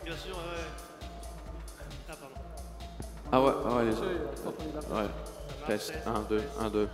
Bien sûr, ouais. Ah, pardon. Ah ouais, ah ouais, Monsieur, il faut qu'on y va. ouais. Ça marche, Test, test, 1, 2, test. 1, 2. Ouais.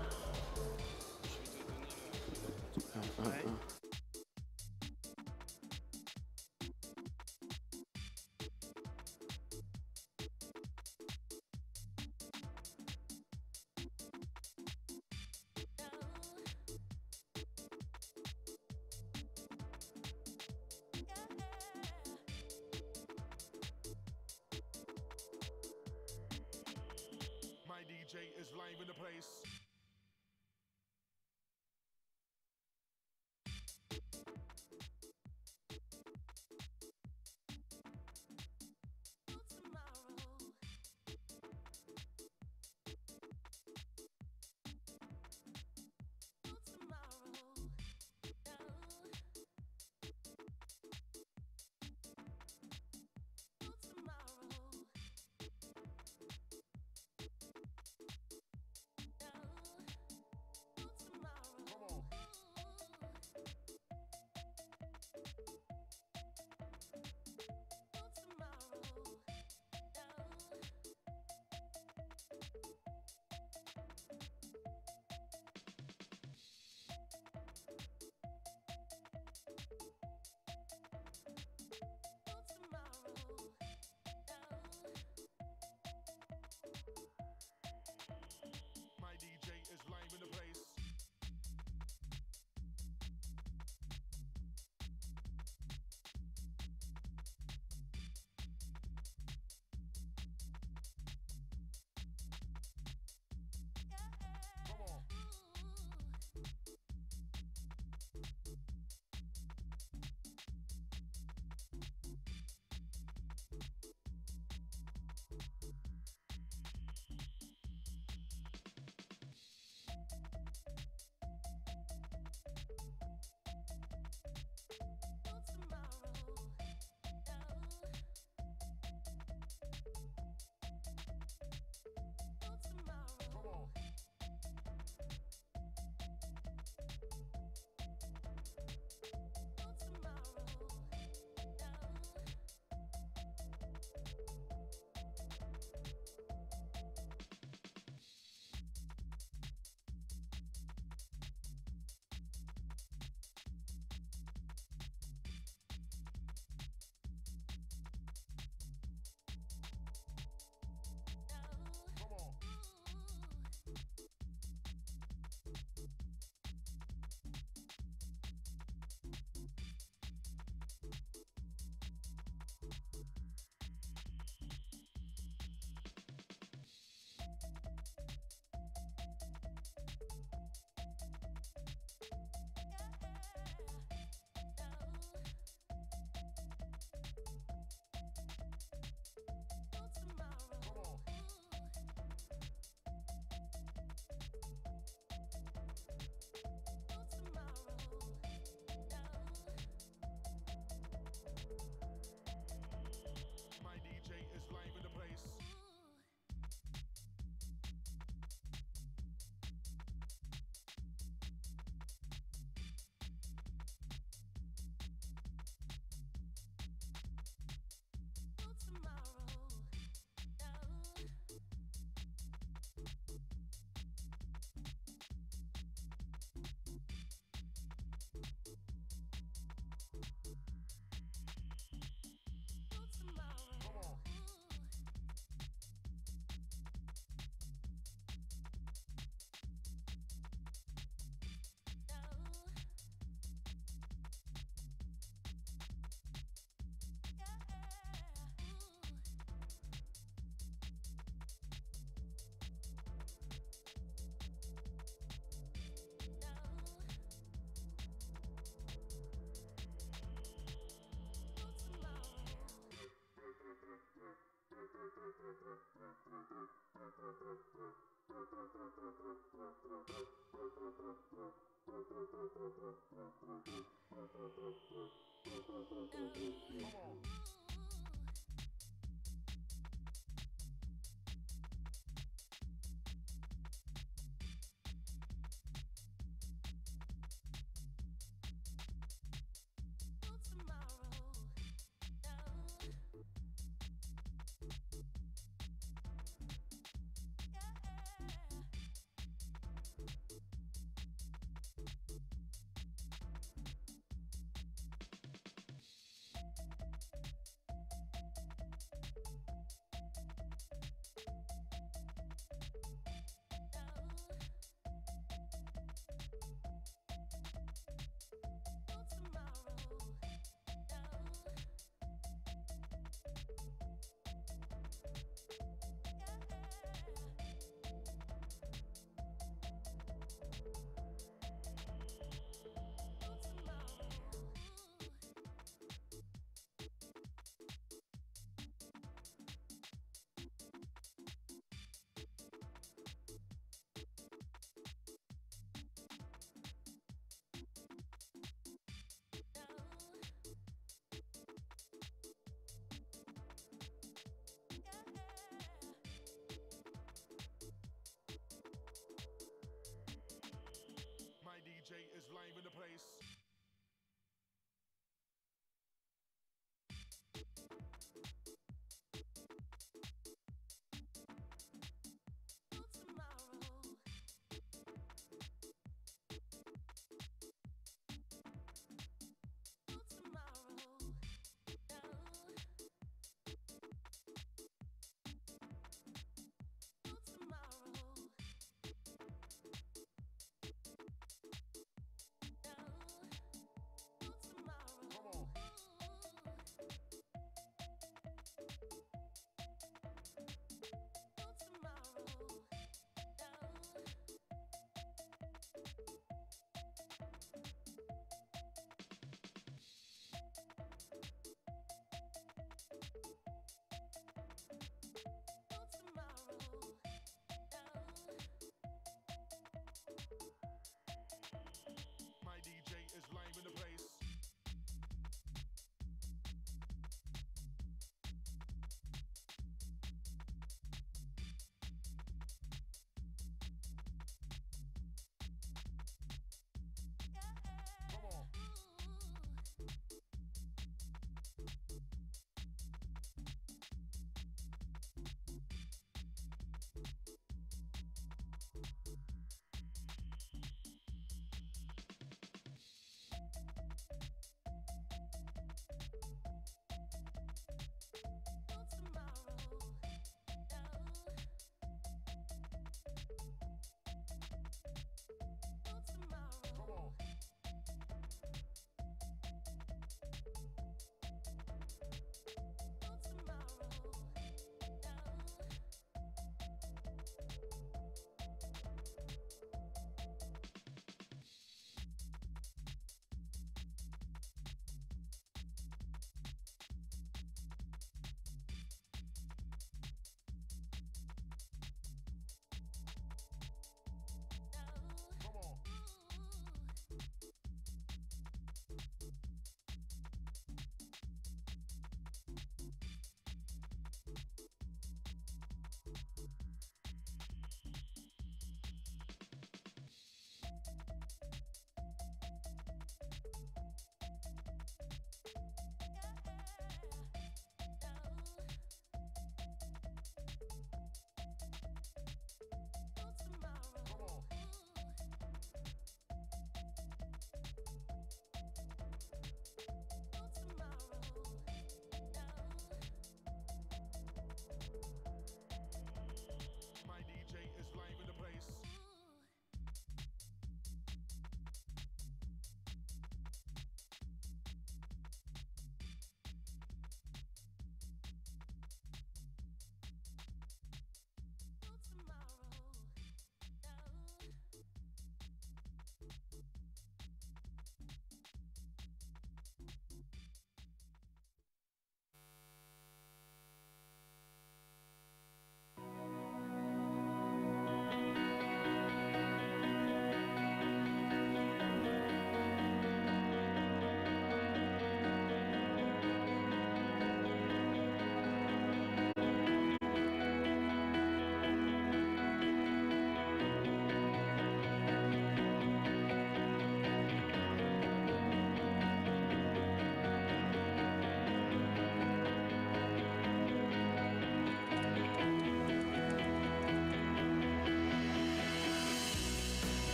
My DJ is live in the place.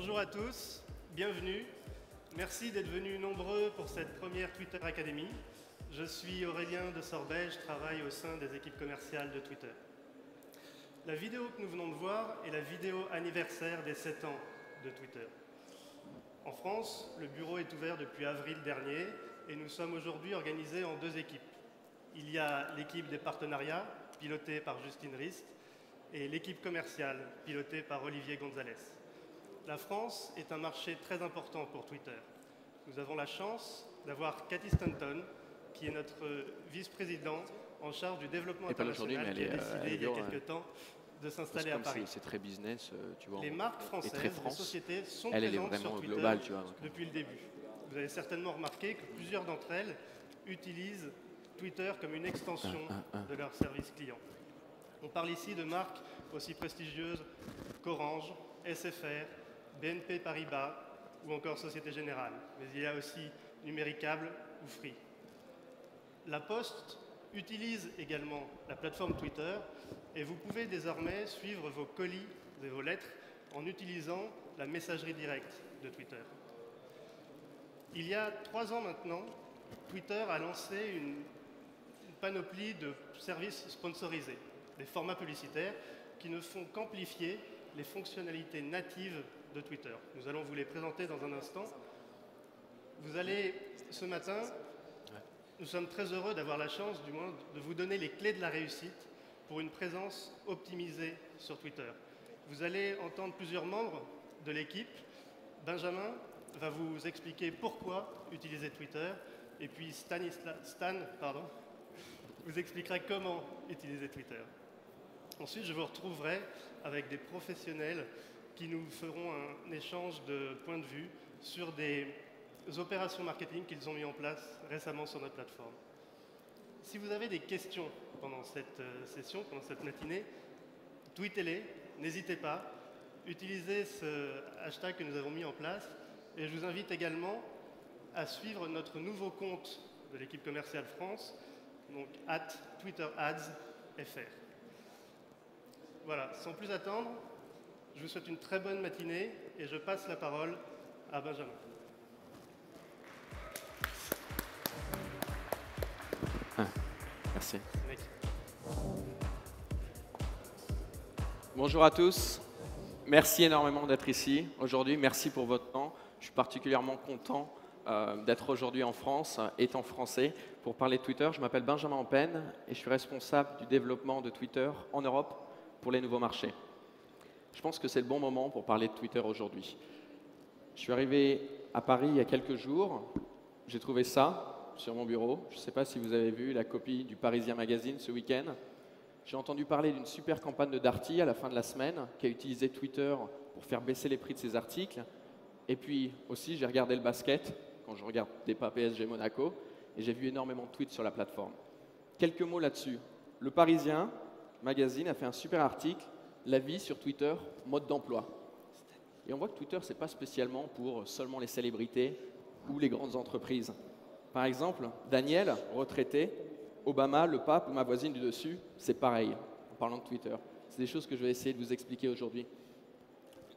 Bonjour à tous, bienvenue. Merci d'être venus nombreux pour cette première Twitter Academy. Je suis Aurélien de Sorbet, je travaille au sein des équipes commerciales de Twitter. La vidéo que nous venons de voir est la vidéo anniversaire des 7 ans de Twitter. En France, le bureau est ouvert depuis avril dernier et nous sommes aujourd'hui organisés en 2 équipes. Il y a l'équipe des partenariats, pilotée par Justine Rist, et l'équipe commerciale, pilotée par Olivier Gonzalez. La France est un marché très important pour Twitter. Nous avons la chance d'avoir Cathy Stanton, qui est notre vice-président en charge du développement international, qui a décidé il y a quelques temps de s'installer à Paris. C'est très business, tu vois. Les marques françaises, très les France. sociétés sont Elle est présentes vraiment sur Twitter globale, tu vois. depuis le début. Vous avez certainement remarqué que plusieurs d'entre elles utilisent Twitter comme une extension de leur service client. On parle ici de marques aussi prestigieuses qu'Orange, SFR, BNP Paribas ou encore Société Générale. Mais il y a aussi Numéricable ou Free. La Poste utilise également la plateforme Twitter et vous pouvez désormais suivre vos colis et vos lettres en utilisant la messagerie directe de Twitter. Il y a 3 ans maintenant, Twitter a lancé une panoplie de services sponsorisés, des formats publicitaires qui ne font qu'amplifier les fonctionnalités natives de Twitter. Nous allons vous les présenter dans un instant. Vous allez, ce matin, nous sommes très heureux d'avoir la chance, du moins, de vous donner les clés de la réussite pour une présence optimisée sur Twitter. Vous allez entendre plusieurs membres de l'équipe. Benjamin va vous expliquer pourquoi utiliser Twitter, et puis Stan vous expliquera comment utiliser Twitter. Ensuite, je vous retrouverai avec des professionnels qui nous feront un échange de points de vue sur des opérations marketing qu'ils ont mis en place récemment sur notre plateforme. Si vous avez des questions pendant cette session, pendant cette matinée, tweetez-les, n'hésitez pas, utilisez ce hashtag que nous avons mis en place, et je vous invite également à suivre notre nouveau compte de l'équipe commerciale France, donc @TwitterAdsFR. Voilà, sans plus attendre, je vous souhaite une très bonne matinée et je passe la parole à Benjamin. Merci. Mec. Bonjour à tous. Merci énormément d'être ici aujourd'hui. Merci pour votre temps. Je suis particulièrement content d'être aujourd'hui en France, étant français, pour parler de Twitter. Je m'appelle Benjamin Ampen et je suis responsable du développement de Twitter en Europe pour les nouveaux marchés. Je pense que c'est le bon moment pour parler de Twitter aujourd'hui. Je suis arrivé à Paris il y a quelques jours. J'ai trouvé ça sur mon bureau. Je ne sais pas si vous avez vu la copie du Parisien Magazine ce week-end. J'ai entendu parler d'une super campagne de Darty à la fin de la semaine qui a utilisé Twitter pour faire baisser les prix de ses articles. Et puis aussi, j'ai regardé le basket quand je regarde des pas PSG Monaco et j'ai vu énormément de tweets sur la plateforme. Quelques mots là-dessus. Le Parisien Magazine a fait un super article, la vie sur Twitter, mode d'emploi. Et on voit que Twitter, ce n'est pas spécialement pour seulement les célébrités ou les grandes entreprises. Par exemple, Daniel, retraité, Obama, le pape ou ma voisine du dessus, c'est pareil, en parlant de Twitter. C'est des choses que je vais essayer de vous expliquer aujourd'hui.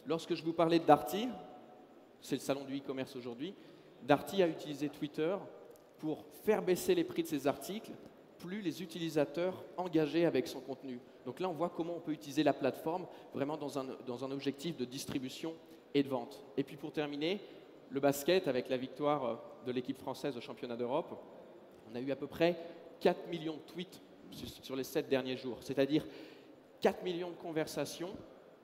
Lorsque je vous parlais de Darty, c'est le salon du e-commerce aujourd'hui, Darty a utilisé Twitter pour faire baisser les prix de ses articles, plus les utilisateurs engagés avec son contenu. Donc là, on voit comment on peut utiliser la plateforme vraiment dans un objectif de distribution et de vente. Et puis pour terminer, le basket, avec la victoire de l'équipe française au championnat d'Europe, on a eu à peu près 4 millions de tweets sur les 7 derniers jours, c'est-à-dire 4 millions de conversations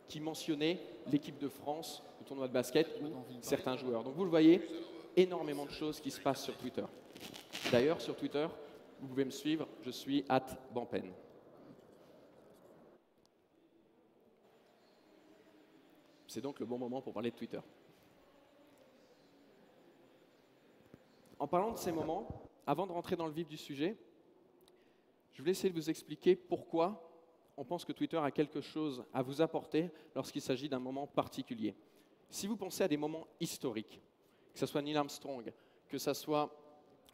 qui mentionnaient l'équipe de France au tournoi de basket ou certains joueurs. Donc vous le voyez, énormément de choses qui se passent sur Twitter. D'ailleurs, sur Twitter, vous pouvez me suivre, je suis @Bampen. C'est donc le bon moment pour parler de Twitter. En parlant de ces moments, avant de rentrer dans le vif du sujet, je voulais essayer de vous expliquer pourquoi on pense que Twitter a quelque chose à vous apporter lorsqu'il s'agit d'un moment particulier. Si vous pensez à des moments historiques, que ce soit Neil Armstrong, que ce soit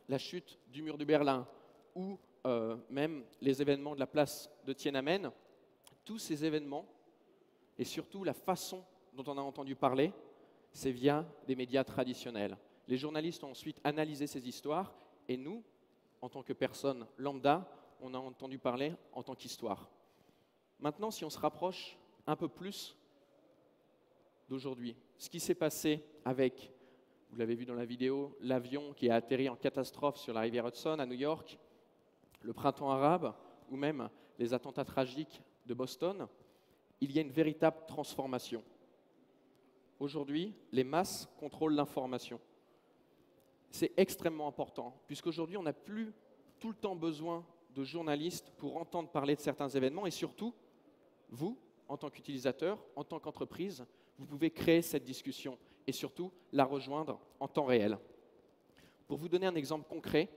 la chute du mur de Berlin ou même les événements de la place de Tiananmen, tous ces événements et surtout la façon dont on a entendu parler c'est via des médias traditionnels. Les journalistes ont ensuite analysé ces histoires et nous, en tant que personnes lambda, on a entendu parler en tant qu'histoire. Maintenant, si on se rapproche un peu plus d'aujourd'hui, ce qui s'est passé avec, vous l'avez vu dans la vidéo, l'avion qui a atterri en catastrophe sur la rivière Hudson à New York, le printemps arabe ou même les attentats tragiques de Boston, il y a une véritable transformation. Aujourd'hui, les masses contrôlent l'information. C'est extrêmement important, puisqu'aujourd'hui, on n'a plus tout le temps besoin de journalistes pour entendre parler de certains événements, et surtout, vous, en tant qu'utilisateur, en tant qu'entreprise, vous pouvez créer cette discussion et surtout la rejoindre en temps réel. Pour vous donner un exemple concret,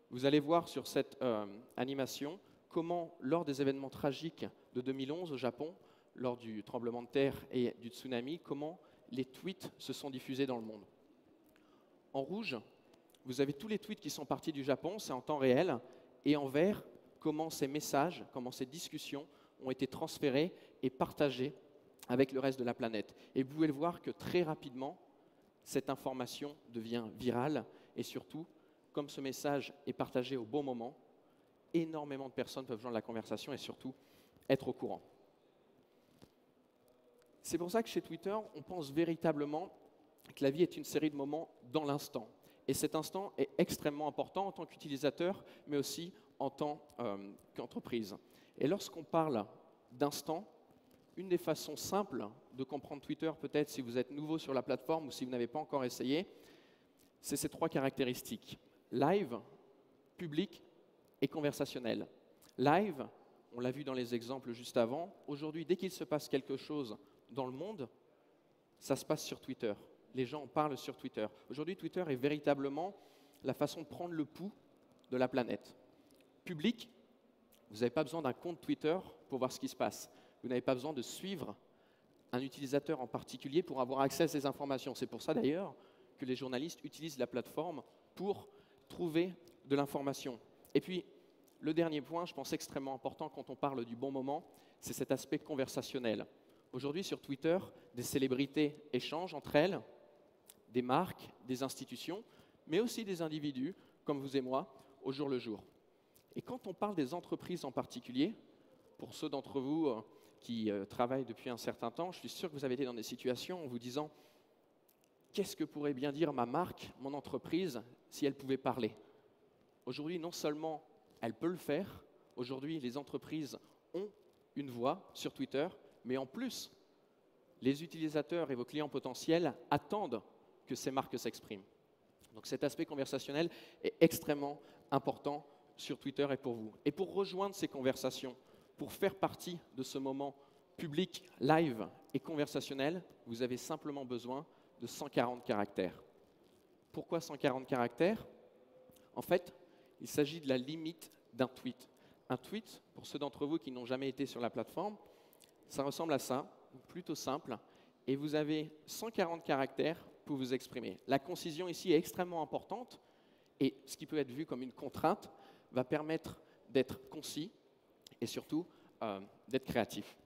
vous allez voir sur cette animation comment, lors des événements tragiques de 2011 au Japon, lors du tremblement de terre et du tsunami, comment les tweets se sont diffusés dans le monde. En rouge, vous avez tous les tweets qui sont partis du Japon, c'est en temps réel, et en vert, comment ces messages, comment ces discussions ont été transférés et partagés avec le reste de la planète. Et vous pouvez le voir que très rapidement, cette information devient virale et surtout, comme ce message est partagé au bon moment, énormément de personnes peuvent joindre la conversation et surtout être au courant. C'est pour ça que chez Twitter, on pense véritablement que la vie est une série de moments dans l'instant. Et cet instant est extrêmement important en tant qu'utilisateur, mais aussi en tant qu'entreprise. Et lorsqu'on parle d'instant, une des façons simples de comprendre Twitter, peut-être si vous êtes nouveau sur la plateforme ou si vous n'avez pas encore essayé, c'est ces trois caractéristiques. Live, public et conversationnel. Live, on l'a vu dans les exemples juste avant, aujourd'hui, dès qu'il se passe quelque chose dans le monde, ça se passe sur Twitter. Les gens en parlent sur Twitter. Aujourd'hui, Twitter est véritablement la façon de prendre le pouls de la planète. Public, vous n'avez pas besoin d'un compte Twitter pour voir ce qui se passe. Vous n'avez pas besoin de suivre un utilisateur en particulier pour avoir accès à ces informations. C'est pour ça d'ailleurs que les journalistes utilisent la plateforme pour trouver de l'information. Et puis, le dernier point, je pense extrêmement important quand on parle du bon moment, c'est cet aspect conversationnel. Aujourd'hui, sur Twitter, des célébrités échangent entre elles, des marques, des institutions, mais aussi des individus, comme vous et moi, au jour le jour. Et quand on parle des entreprises en particulier, pour ceux d'entre vous qui travaillent depuis un certain temps, je suis sûr que vous avez été dans des situations en vous disant « Qu'est-ce que pourrait bien dire ma marque, mon entreprise, si elle pouvait parler ?» Aujourd'hui, non seulement elle peut le faire, aujourd'hui les entreprises ont une voix sur Twitter, mais en plus, les utilisateurs et vos clients potentiels attendent que ces marques s'expriment. Donc cet aspect conversationnel est extrêmement important sur Twitter et pour vous. Et pour rejoindre ces conversations, pour faire partie de ce moment public, live et conversationnel, vous avez simplement besoin de 140 caractères. Pourquoi 140 caractères? En fait, il s'agit de la limite d'un tweet. Un tweet, pour ceux d'entre vous qui n'ont jamais été sur la plateforme, ça ressemble à ça, plutôt simple, et vous avez 140 caractères pour vous exprimer. La concision ici est extrêmement importante, et ce qui peut être vu comme une contrainte va permettre d'être concis et surtout d'être créatif.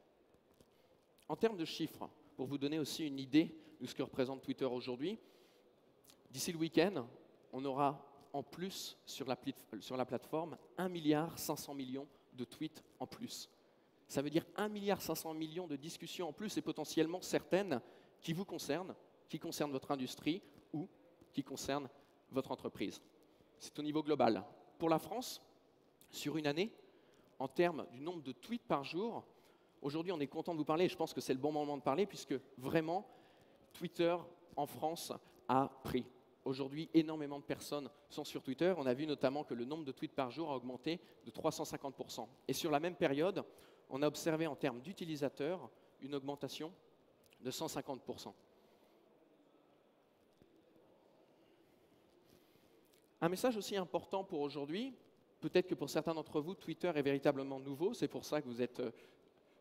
En termes de chiffres, pour vous donner aussi une idée de ce que représente Twitter aujourd'hui, d'ici le week-end, on aura en plus sur la plateforme 1,5 milliard de tweets en plus. Ça veut dire 1,5 milliard de discussions en plus et potentiellement certaines qui vous concernent, qui concernent votre industrie ou qui concernent votre entreprise. C'est au niveau global. Pour la France, sur une année, en termes du nombre de tweets par jour, aujourd'hui on est content de vous parler et je pense que c'est le bon moment de parler puisque vraiment Twitter en France a pris. Aujourd'hui, énormément de personnes sont sur Twitter. On a vu notamment que le nombre de tweets par jour a augmenté de 350%. Et sur la même période, on a observé en termes d'utilisateurs une augmentation de 150%. Un message aussi important pour aujourd'hui, peut-être que pour certains d'entre vous, Twitter est véritablement nouveau, c'est pour ça que vous êtes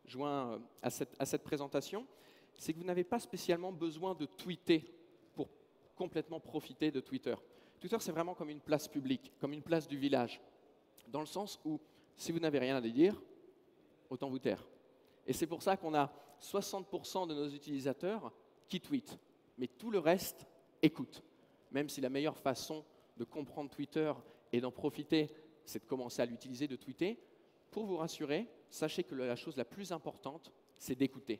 joints à cette présentation, c'est que vous n'avez pas spécialement besoin de tweeter pour complètement profiter de Twitter. Twitter, c'est vraiment comme une place publique, comme une place du village, dans le sens où si vous n'avez rien à dire, autant vous taire. Et c'est pour ça qu'on a 60% de nos utilisateurs qui tweetent. mais tout le reste, écoute. Même si la meilleure façon de comprendre Twitter et d'en profiter, c'est de commencer à l'utiliser, de tweeter, pour vous rassurer, sachez que la chose la plus importante, c'est d'écouter.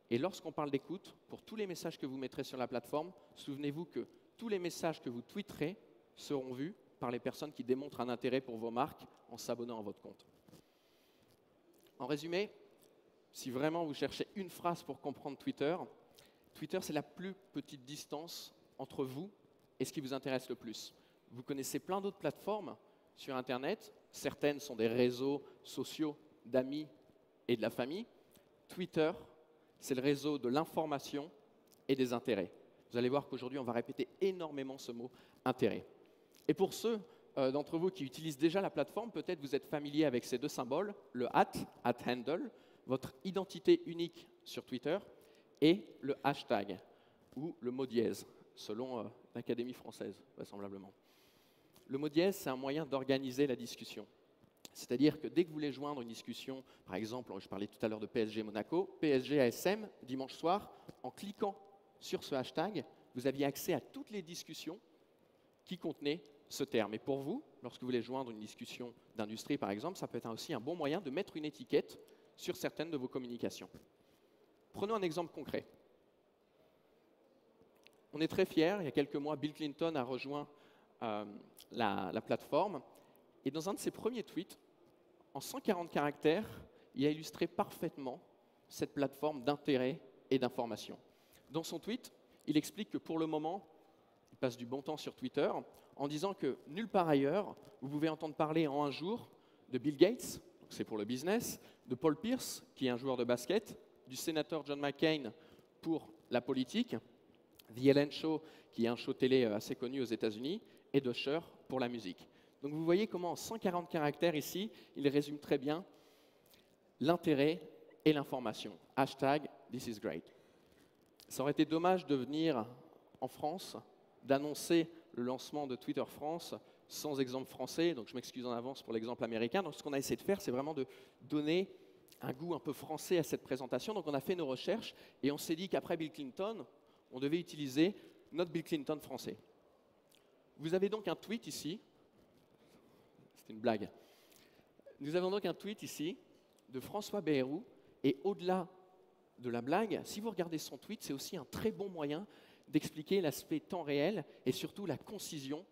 Et lorsqu'on parle d'écoute, pour tous les messages que vous mettrez sur la plateforme, souvenez-vous que tous les messages que vous tweeterez seront vus par les personnes qui démontrent un intérêt pour vos marques en s'abonnant à votre compte. En résumé, si vraiment vous cherchez une phrase pour comprendre Twitter, Twitter, c'est la plus petite distance entre vous et ce qui vous intéresse le plus. Vous connaissez plein d'autres plateformes sur Internet. Certaines sont des réseaux sociaux d'amis et de la famille. Twitter, c'est le réseau de l'information et des intérêts. Vous allez voir qu'aujourd'hui, on va répéter énormément ce mot « intérêt ». Et pour ceux d'entre vous qui utilisent déjà la plateforme, peut-être vous êtes familier avec ces deux symboles, le @handle, votre identité unique sur Twitter, et le hashtag, ou le mot dièse, selon l'Académie française, vraisemblablement. Le mot dièse, c'est un moyen d'organiser la discussion. C'est-à-dire que dès que vous voulez joindre une discussion, par exemple, je parlais tout à l'heure de PSG Monaco, PSG ASM, dimanche soir, en cliquant sur ce hashtag, vous aviez accès à toutes les discussions qui contenaient ce terme. Et pour vous, lorsque vous voulez joindre une discussion d'industrie, par exemple, ça peut être aussi un bon moyen de mettre une étiquette sur certaines de vos communications. Prenons un exemple concret. On est très fiers, il y a quelques mois, Bill Clinton a rejoint la plateforme, et dans un de ses premiers tweets, en 140 caractères, il a illustré parfaitement cette plateforme d'intérêt et d'information. Dans son tweet, il explique que pour le moment, il passe du bon temps sur Twitter en disant que nulle part ailleurs, vous pouvez entendre parler en un jour de Bill Gates, c'est pour le business, de Paul Pierce, qui est un joueur de basket, du sénateur John McCain pour la politique, The Ellen Show, qui est un show télé assez connu aux États-Unis, et d'Usher pour la musique. Donc vous voyez comment en 140 caractères ici, il résume très bien l'intérêt et l'information. Hashtag This is great. Ça aurait été dommage de venir en France, d'annoncer le lancement de Twitter France sans exemple français, donc je m'excuse en avance pour l'exemple américain. Donc ce qu'on a essayé de faire, c'est vraiment de donner un goût un peu français à cette présentation. Donc on a fait nos recherches et on s'est dit qu'après Bill Clinton, on devait utiliser notre Bill Clinton français. Vous avez donc un tweet ici. C'est une blague. Nous avons donc un tweet ici de François Bayrou, et au-delà de la blague, si vous regardez son tweet, c'est aussi un très bon moyen d'expliquer l'aspect temps réel et surtout la concision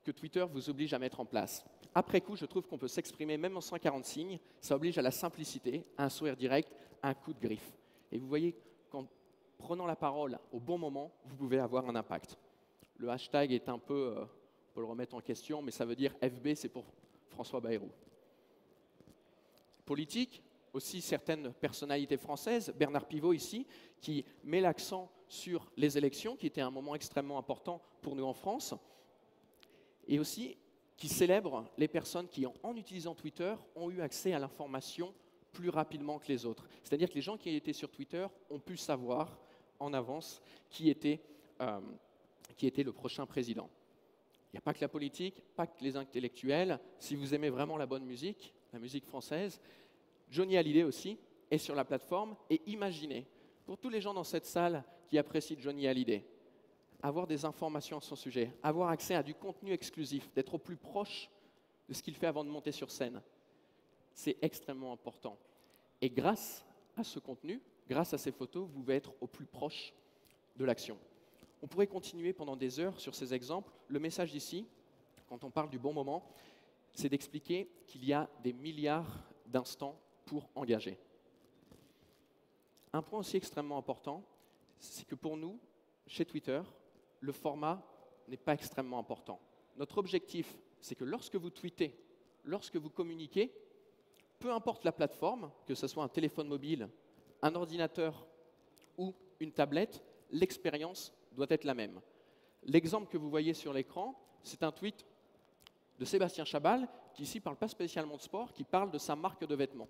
que Twitter vous oblige à mettre en place. Après coup, je trouve qu'on peut s'exprimer même en 140 signes, ça oblige à la simplicité, à un sourire direct, à un coup de griffe. Et vous voyez qu'en prenant la parole au bon moment, vous pouvez avoir un impact. Le hashtag est un peu, on peut le remettre en question, mais ça veut dire FB, c'est pour François Bayrou. Politique, aussi certaines personnalités françaises, Bernard Pivot ici, qui met l'accent sur les élections, qui était un moment extrêmement important pour nous en France, et aussi qui célèbre les personnes qui, en utilisant Twitter, ont eu accès à l'information plus rapidement que les autres. C'est-à-dire que les gens qui étaient sur Twitter ont pu savoir en avance qui était le prochain président. Il n'y a pas que la politique, pas que les intellectuels. Si vous aimez vraiment la bonne musique, la musique française, Johnny Hallyday aussi est sur la plateforme. Et imaginez, pour tous les gens dans cette salle qui apprécient Johnny Hallyday, avoir des informations à son sujet, avoir accès à du contenu exclusif, d'être au plus proche de ce qu'il fait avant de monter sur scène, c'est extrêmement important. Et grâce à ce contenu, grâce à ces photos, vous pouvez être au plus proche de l'action. On pourrait continuer pendant des heures sur ces exemples. Le message ici, quand on parle du bon moment, c'est d'expliquer qu'il y a des milliards d'instants pour engager. Un point aussi extrêmement important, c'est que pour nous, chez Twitter, le format n'est pas extrêmement important. Notre objectif, c'est que lorsque vous tweetez, lorsque vous communiquez, peu importe la plateforme, que ce soit un téléphone mobile, un ordinateur ou une tablette, l'expérience doit être la même. L'exemple que vous voyez sur l'écran, c'est un tweet de Sébastien Chabal, qui ici ne parle pas spécialement de sport, qui parle de sa marque de vêtements.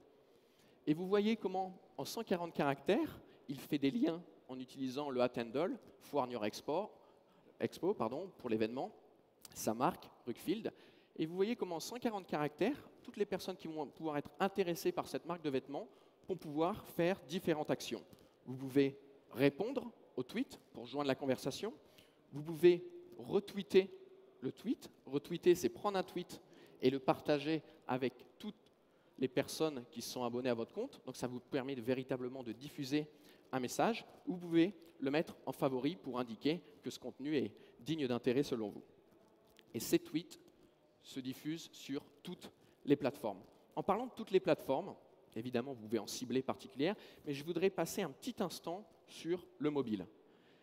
Et vous voyez comment, en 140 caractères, il fait des liens en utilisant le @handle, Foire New York Expo, pour l'événement, sa marque, Ruckfield. Et vous voyez comment, en 140 caractères, toutes les personnes qui vont pouvoir être intéressées par cette marque de vêtements vont pouvoir faire différentes actions. Vous pouvez répondre au tweet pour joindre la conversation. Vous pouvez retweeter le tweet. Retweeter, c'est prendre un tweet et le partager avec toutes les personnes qui sont abonnées à votre compte. Donc ça vous permet véritablement de diffuser un message. Vous pouvez le mettre en favori pour indiquer que ce contenu est digne d'intérêt selon vous. Et ces tweets se diffusent sur toutes les plateformes. En parlant de toutes les plateformes, évidemment, vous pouvez en cibler particulières, mais je voudrais passer un petit instant sur le mobile.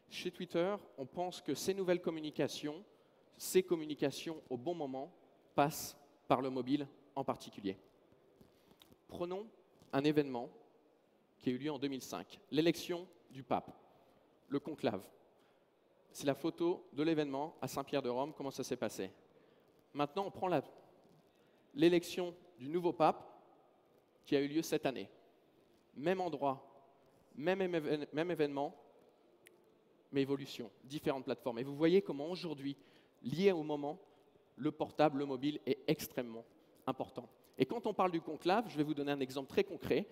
Chez Twitter, on pense que ces nouvelles communications, ces communications au bon moment, passent par le mobile en particulier. Prenons un événement qui a eu lieu en 2005, l'élection du pape, le conclave. C'est la photo de l'événement à Saint-Pierre-de-Rome, comment ça s'est passé. Maintenant, on prend l'élection du nouveau pape qui a eu lieu cette année. Même endroit, même événement, mais évolution, différentes plateformes. Et vous voyez comment aujourd'hui, lié au moment, le portable, le mobile est extrêmement important. Et quand on parle du conclave, je vais vous donner un exemple très concret.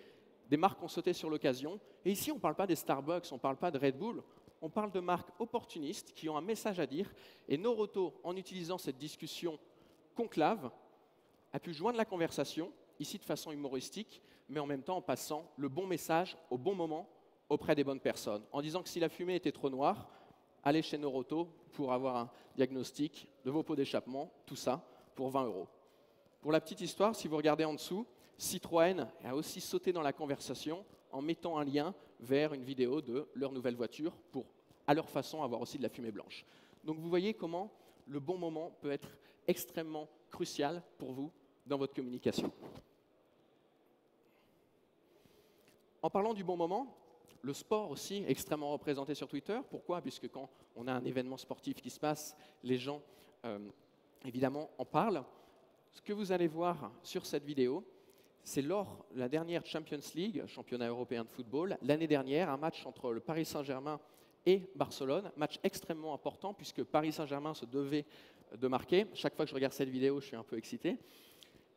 Des marques ont sauté sur l'occasion. Et ici, on ne parle pas des Starbucks, on ne parle pas de Red Bull. On parle de marques opportunistes qui ont un message à dire. Et Noroto, en utilisant cette discussion conclave, a pu joindre la conversation, ici de façon humoristique, mais en même temps en passant le bon message au bon moment auprès des bonnes personnes. En disant que si la fumée était trop noire, allez chez Noroto pour avoir un diagnostic de vos pots d'échappement, tout ça pour 20 €. Pour la petite histoire, si vous regardez en dessous, Citroën a aussi sauté dans la conversation en mettant un lien vers une vidéo de leur nouvelle voiture pour, à leur façon, avoir aussi de la fumée blanche. Donc vous voyez comment le bon moment peut être extrêmement crucial pour vous dans votre communication. En parlant du bon moment, le sport aussi est extrêmement représenté sur Twitter. Pourquoi? Puisque quand on a un événement sportif qui se passe, les gens, évidemment, en parlent. Ce que vous allez voir sur cette vidéo, c'est lors de la dernière Champions League, championnat européen de football, l'année dernière, un match entre le Paris Saint-Germain et Barcelone, match extrêmement important puisque Paris Saint-Germain se devait de marquer. Chaque fois que je regarde cette vidéo, je suis un peu excité.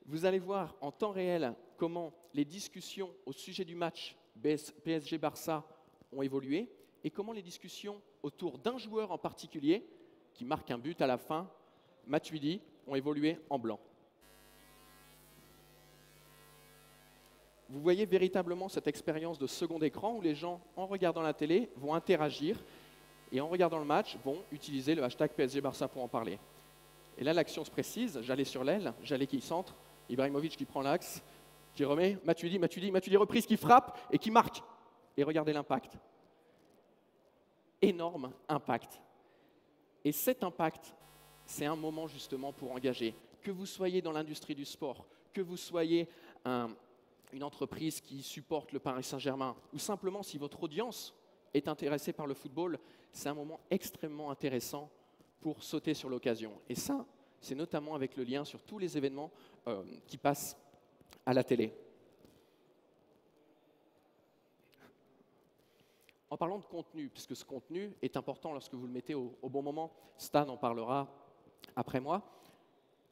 Vous allez voir en temps réel comment les discussions au sujet du match PSG-Barça ont évolué et comment les discussions autour d'un joueur en particulier, qui marque un but à la fin, Matuidi, ont évolué en blanc. Vous voyez véritablement cette expérience de second écran où les gens, en regardant la télé, vont interagir et en regardant le match, vont utiliser le hashtag PSG-Barça pour en parler. Et là, l'action se précise, j'allais sur l'aile, j'allais qui centre, Ibrahimovic qui prend l'axe, qui remet, Matuidi reprise, qui frappe et qui marque. Et regardez l'impact. Énorme impact. Et cet impact, c'est un moment justement pour engager. Que vous soyez dans l'industrie du sport, que vous soyez une entreprise qui supporte le Paris Saint-Germain, ou simplement si votre audience est intéressée par le football, c'est un moment extrêmement intéressant pour sauter sur l'occasion. Et ça, c'est notamment avec le lien sur tous les événements qui passent à la télé. En parlant de contenu, puisque ce contenu est important lorsque vous le mettez au bon moment, Stan en parlera après moi,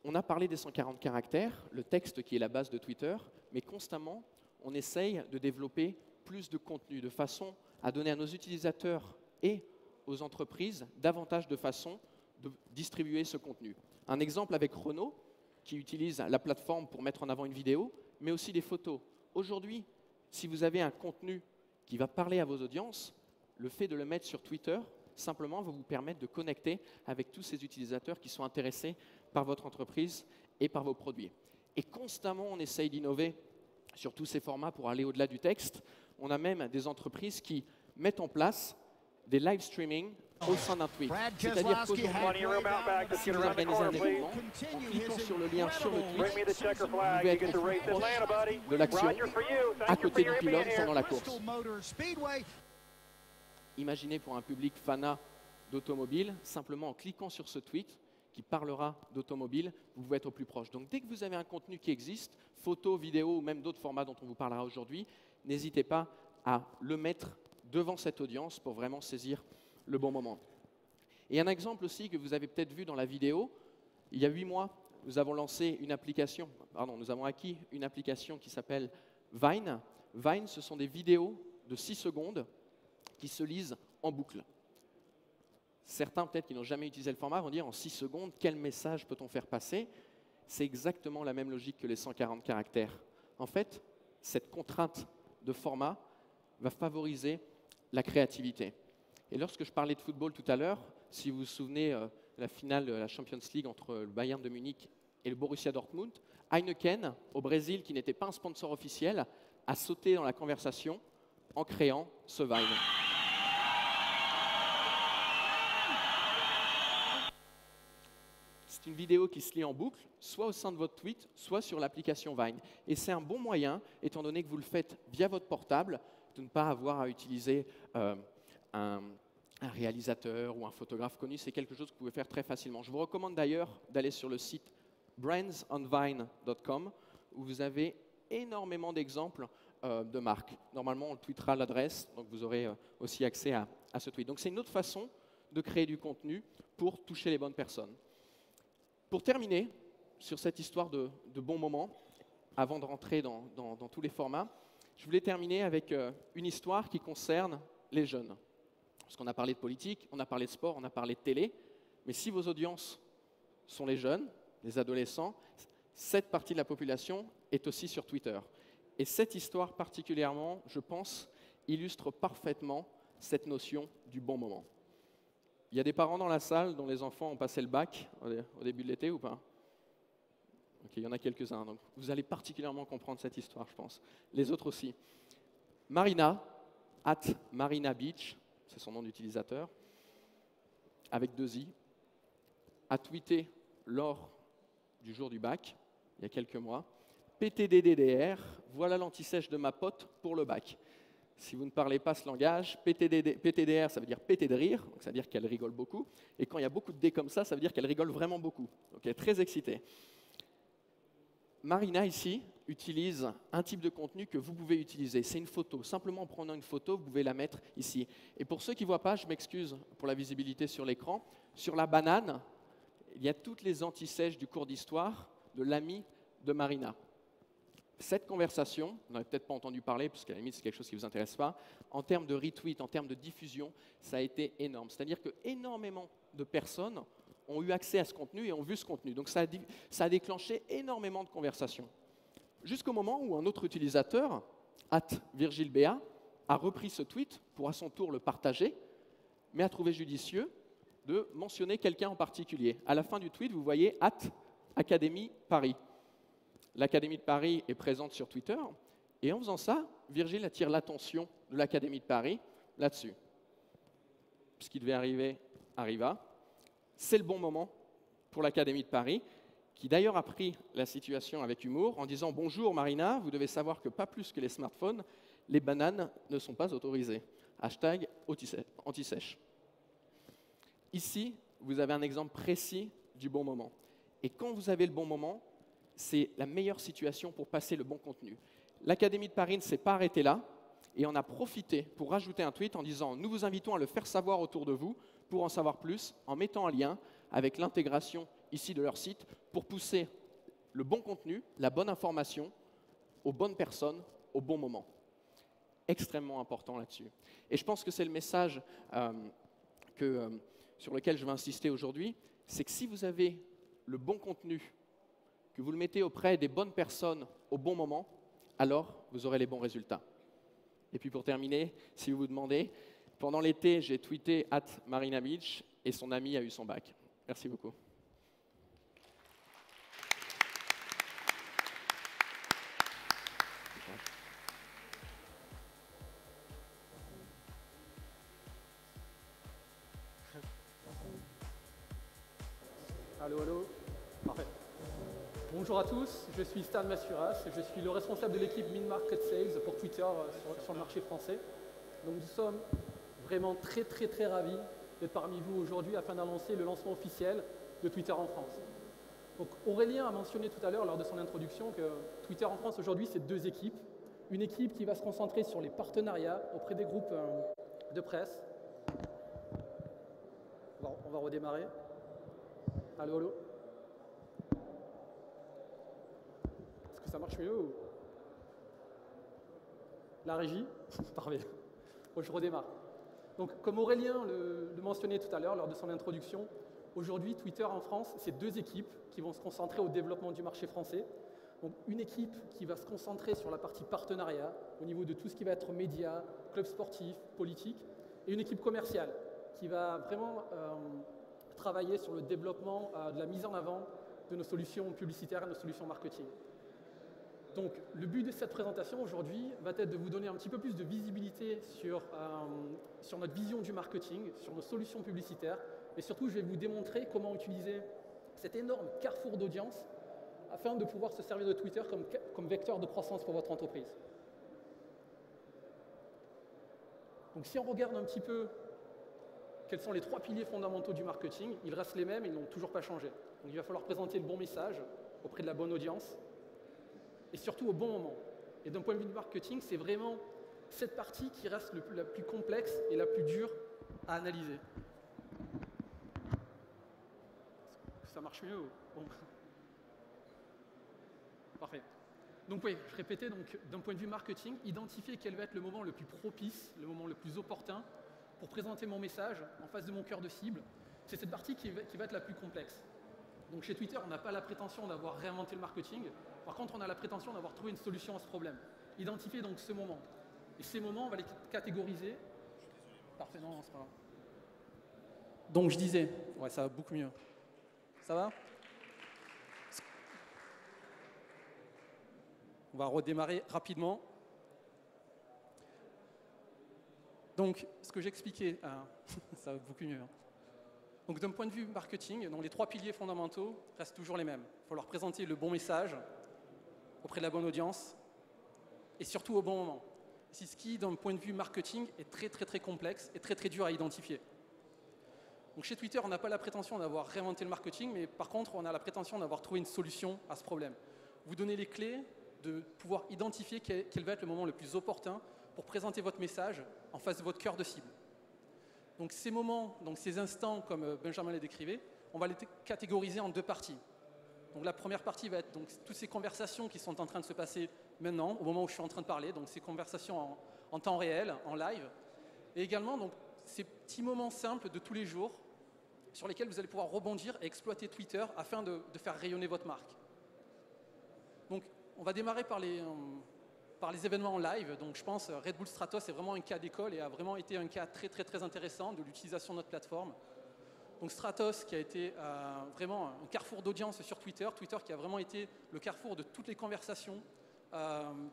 on a parlé des 140 caractères, le texte qui est la base de Twitter, mais constamment, on essaye de développer plus de contenu, de façon à donner à nos utilisateurs et aux entreprises davantage de façons de distribuer ce contenu. Un exemple avec Renault, qui utilise la plateforme pour mettre en avant une vidéo, mais aussi des photos. Aujourd'hui, si vous avez un contenu qui va parler à vos audiences, le fait de le mettre sur Twitter, simplement, va vous permettre de connecter avec tous ces utilisateurs qui sont intéressés par votre entreprise et par vos produits. Et constamment, on essaye d'innover sur tous ces formats pour aller au-delà du texte. On a même des entreprises qui mettent en place des live streaming au sein d'un tweet. C'est-à-dire qu'aujourd'hui, si vous organisez un événement, en cliquant sur le lien sur le tweet, vous pouvez être plus proche de l'action à côté du pilote pendant la course. Imaginez pour un public fanat d'automobile, simplement en cliquant sur ce tweet qui parlera d'automobile, vous pouvez être au plus proche. Donc dès que vous avez un contenu qui existe, photo, vidéo ou même d'autres formats dont on vous parlera aujourd'hui, n'hésitez pas à le mettre devant cette audience pour vraiment saisir le bon moment. Et un exemple aussi que vous avez peut-être vu dans la vidéo, il y a 8 mois, nous avons lancé une application, nous avons acquis une application qui s'appelle Vine. Vine, ce sont des vidéos de 6 secondes qui se lisent en boucle. Certains, peut-être qui n'ont jamais utilisé le format, vont dire en 6 secondes, quel message peut-on faire passer? C'est exactement la même logique que les 140 caractères. En fait, cette contrainte de format va favoriser la créativité. Et lorsque je parlais de football tout à l'heure, si vous vous souvenez de la finale de la Champions League entre le Bayern de Munich et le Borussia Dortmund, Heineken, au Brésil, qui n'était pas un sponsor officiel, a sauté dans la conversation en créant ce Vine. C'est une vidéo qui se lit en boucle, soit au sein de votre tweet, soit sur l'application Vine. Et c'est un bon moyen, étant donné que vous le faites via votre portable, de ne pas avoir à utiliser un réalisateur ou un photographe connu. C'est quelque chose que vous pouvez faire très facilement. Je vous recommande d'ailleurs d'aller sur le site brandsonvine.com où vous avez énormément d'exemples de marques. Normalement, on tweetera l'adresse, donc vous aurez aussi accès à ce tweet. Donc c'est une autre façon de créer du contenu pour toucher les bonnes personnes. Pour terminer sur cette histoire de bons moments, avant de rentrer dans tous les formats, je voulais terminer avec une histoire qui concerne les jeunes. Parce qu'on a parlé de politique, on a parlé de sport, on a parlé de télé, mais si vos audiences sont les jeunes, les adolescents, cette partie de la population est aussi sur Twitter. Et cette histoire particulièrement, je pense, illustre parfaitement cette notion du bon moment. Il y a des parents dans la salle dont les enfants ont passé le bac au début de l'été ou pas? Ok, il y en a quelques-uns. Donc vous allez particulièrement comprendre cette histoire, je pense. Les autres aussi. Marina, @MarinaBeach, c'est son nom d'utilisateur, avec 2 i, a tweeté lors du jour du bac, il y a quelques mois, PTDDR, voilà l'anti-sèche de ma pote pour le bac. Si vous ne parlez pas ce langage, PTDR, ça veut dire péter de rire, donc ça veut dire qu'elle rigole beaucoup. Et quand il y a beaucoup de D comme ça veut dire qu'elle rigole vraiment beaucoup. Donc elle est très excitée. Marina, ici, utilise un type de contenu que vous pouvez utiliser. C'est une photo. Simplement en prenant une photo, vous pouvez la mettre ici. Et pour ceux qui ne voient pas, je m'excuse pour la visibilité sur l'écran, sur la banane, il y a toutes les anti-sèches du cours d'histoire de l'ami de Marina. Cette conversation, vous n'avez peut-être pas entendu parler, parce qu'à la limite, c'est quelque chose qui ne vous intéresse pas, en termes de retweet, en termes de diffusion, ça a été énorme. C'est-à-dire qu'énormément de personnes ont eu accès à ce contenu et ont vu ce contenu. Donc ça a déclenché énormément de conversations. Jusqu'au moment où un autre utilisateur, @VirgilBA, a repris ce tweet pour à son tour le partager, mais a trouvé judicieux de mentionner quelqu'un en particulier. À la fin du tweet, vous voyez @Académie Paris. L'Académie de Paris est présente sur Twitter, et en faisant ça, Virgile attire l'attention de l'Académie de Paris là-dessus. Ce qui devait arriver arriva. C'est le bon moment pour l'Académie de Paris, qui d'ailleurs a pris la situation avec humour en disant « Bonjour Marina, vous devez savoir que pas plus que les smartphones, les bananes ne sont pas autorisées. Hashtag anti-sèche. » Ici, vous avez un exemple précis du bon moment. Et quand vous avez le bon moment, c'est la meilleure situation pour passer le bon contenu. L'Académie de Paris ne s'est pas arrêtée là et en a profité pour rajouter un tweet en disant « Nous vous invitons à le faire savoir autour de vous pour en savoir plus en mettant un lien avec l'intégration ici de leur site pour pousser le bon contenu, la bonne information aux bonnes personnes au bon moment. » Extrêmement important là-dessus. Et je pense que c'est le message sur lequel je vais insister aujourd'hui, c'est que si vous avez le bon contenu, que vous le mettez auprès des bonnes personnes au bon moment, alors vous aurez les bons résultats. Et puis pour terminer, si vous vous demandez, pendant l'été, j'ai tweeté @MarinaBeach et son ami a eu son bac. Merci beaucoup. Allô, allô. Parfait. Bonjour à tous, je suis Stan Massuras, je suis le responsable de l'équipe Min Market Sales pour Twitter sur le marché français. Donc nous sommes vraiment très ravis d'être parmi vous aujourd'hui afin d'annoncer le lancement officiel de Twitter en France. Donc Aurélien a mentionné tout à l'heure lors de son introduction que Twitter en France aujourd'hui c'est 2 équipes. Une équipe qui va se concentrer sur les partenariats auprès des groupes de presse. On va redémarrer. Allô, allô. Est-ce que ça marche mieux ou... La régie? Parfait. Bon, je redémarre. Donc, comme Aurélien le mentionnait tout à l'heure lors de son introduction, aujourd'hui, Twitter en France, c'est 2 équipes qui vont se concentrer au développement du marché français. Donc, une équipe qui va se concentrer sur la partie partenariat, au niveau de tout ce qui va être médias, clubs sportifs, politique, et une équipe commerciale qui va vraiment travailler sur le développement de la mise en avant de nos solutions publicitaires et nos solutions marketing. Donc, le but de cette présentation aujourd'hui va être de vous donner un petit peu plus de visibilité sur notre vision du marketing, sur nos solutions publicitaires, et surtout, je vais vous démontrer comment utiliser cet énorme carrefour d'audience afin de pouvoir se servir de Twitter comme vecteur de croissance pour votre entreprise. Donc, si on regarde un petit peu quels sont les 3 piliers fondamentaux du marketing, ils restent les mêmes et ils n'ont toujours pas changé. Donc, il va falloir présenter le bon message auprès de la bonne audience, et surtout au bon moment. Et d'un point de vue du marketing, c'est vraiment cette partie qui reste la plus complexe et la plus dure à analyser. Ça marche mieux bon. Parfait. Donc oui, je répétais, d'un point de vue marketing, identifier quel va être le moment le plus propice, le moment le plus opportun pour présenter mon message en face de mon cœur de cible. C'est cette partie qui va être la plus complexe. Donc chez Twitter, on n'a pas la prétention d'avoir réinventé le marketing. Par contre, on a la prétention d'avoir trouvé une solution à ce problème. Identifier donc ce moment. Et ces moments, on va les catégoriser. Parfait, non, c'est pas grave. Donc je disais, ouais, ça va beaucoup mieux. Ça va? On va redémarrer rapidement. Donc, ce que j'expliquais, ça va beaucoup mieux. Donc, d'un point de vue marketing, les 3 piliers fondamentaux restent toujours les mêmes. Il faut leur présenter le bon message auprès de la bonne audience et surtout au bon moment. C'est ce qui, d'un point de vue marketing, est très complexe et très dur à identifier. Donc, chez Twitter, on n'a pas la prétention d'avoir réinventé le marketing, mais par contre, on a la prétention d'avoir trouvé une solution à ce problème. Vous donnez les clés de pouvoir identifier quel va être le moment le plus opportun pour présenter votre message en face de votre cœur de cible. Donc ces moments, ces instants, comme Benjamin les décrivait, on va les catégoriser en 2 parties. Donc la première partie va être toutes ces conversations qui sont en train de se passer maintenant, au moment où je suis en train de parler, donc ces conversations en temps réel, en live, et également ces petits moments simples de tous les jours sur lesquels vous allez pouvoir rebondir et exploiter Twitter afin de faire rayonner votre marque. Donc on va démarrer par les événements en live. Donc je pense Red Bull Stratos est vraiment un cas d'école et a vraiment été un cas très intéressant de l'utilisation de notre plateforme. Donc Stratos qui a été vraiment un carrefour d'audience sur Twitter. Twitter qui a vraiment été le carrefour de toutes les conversations.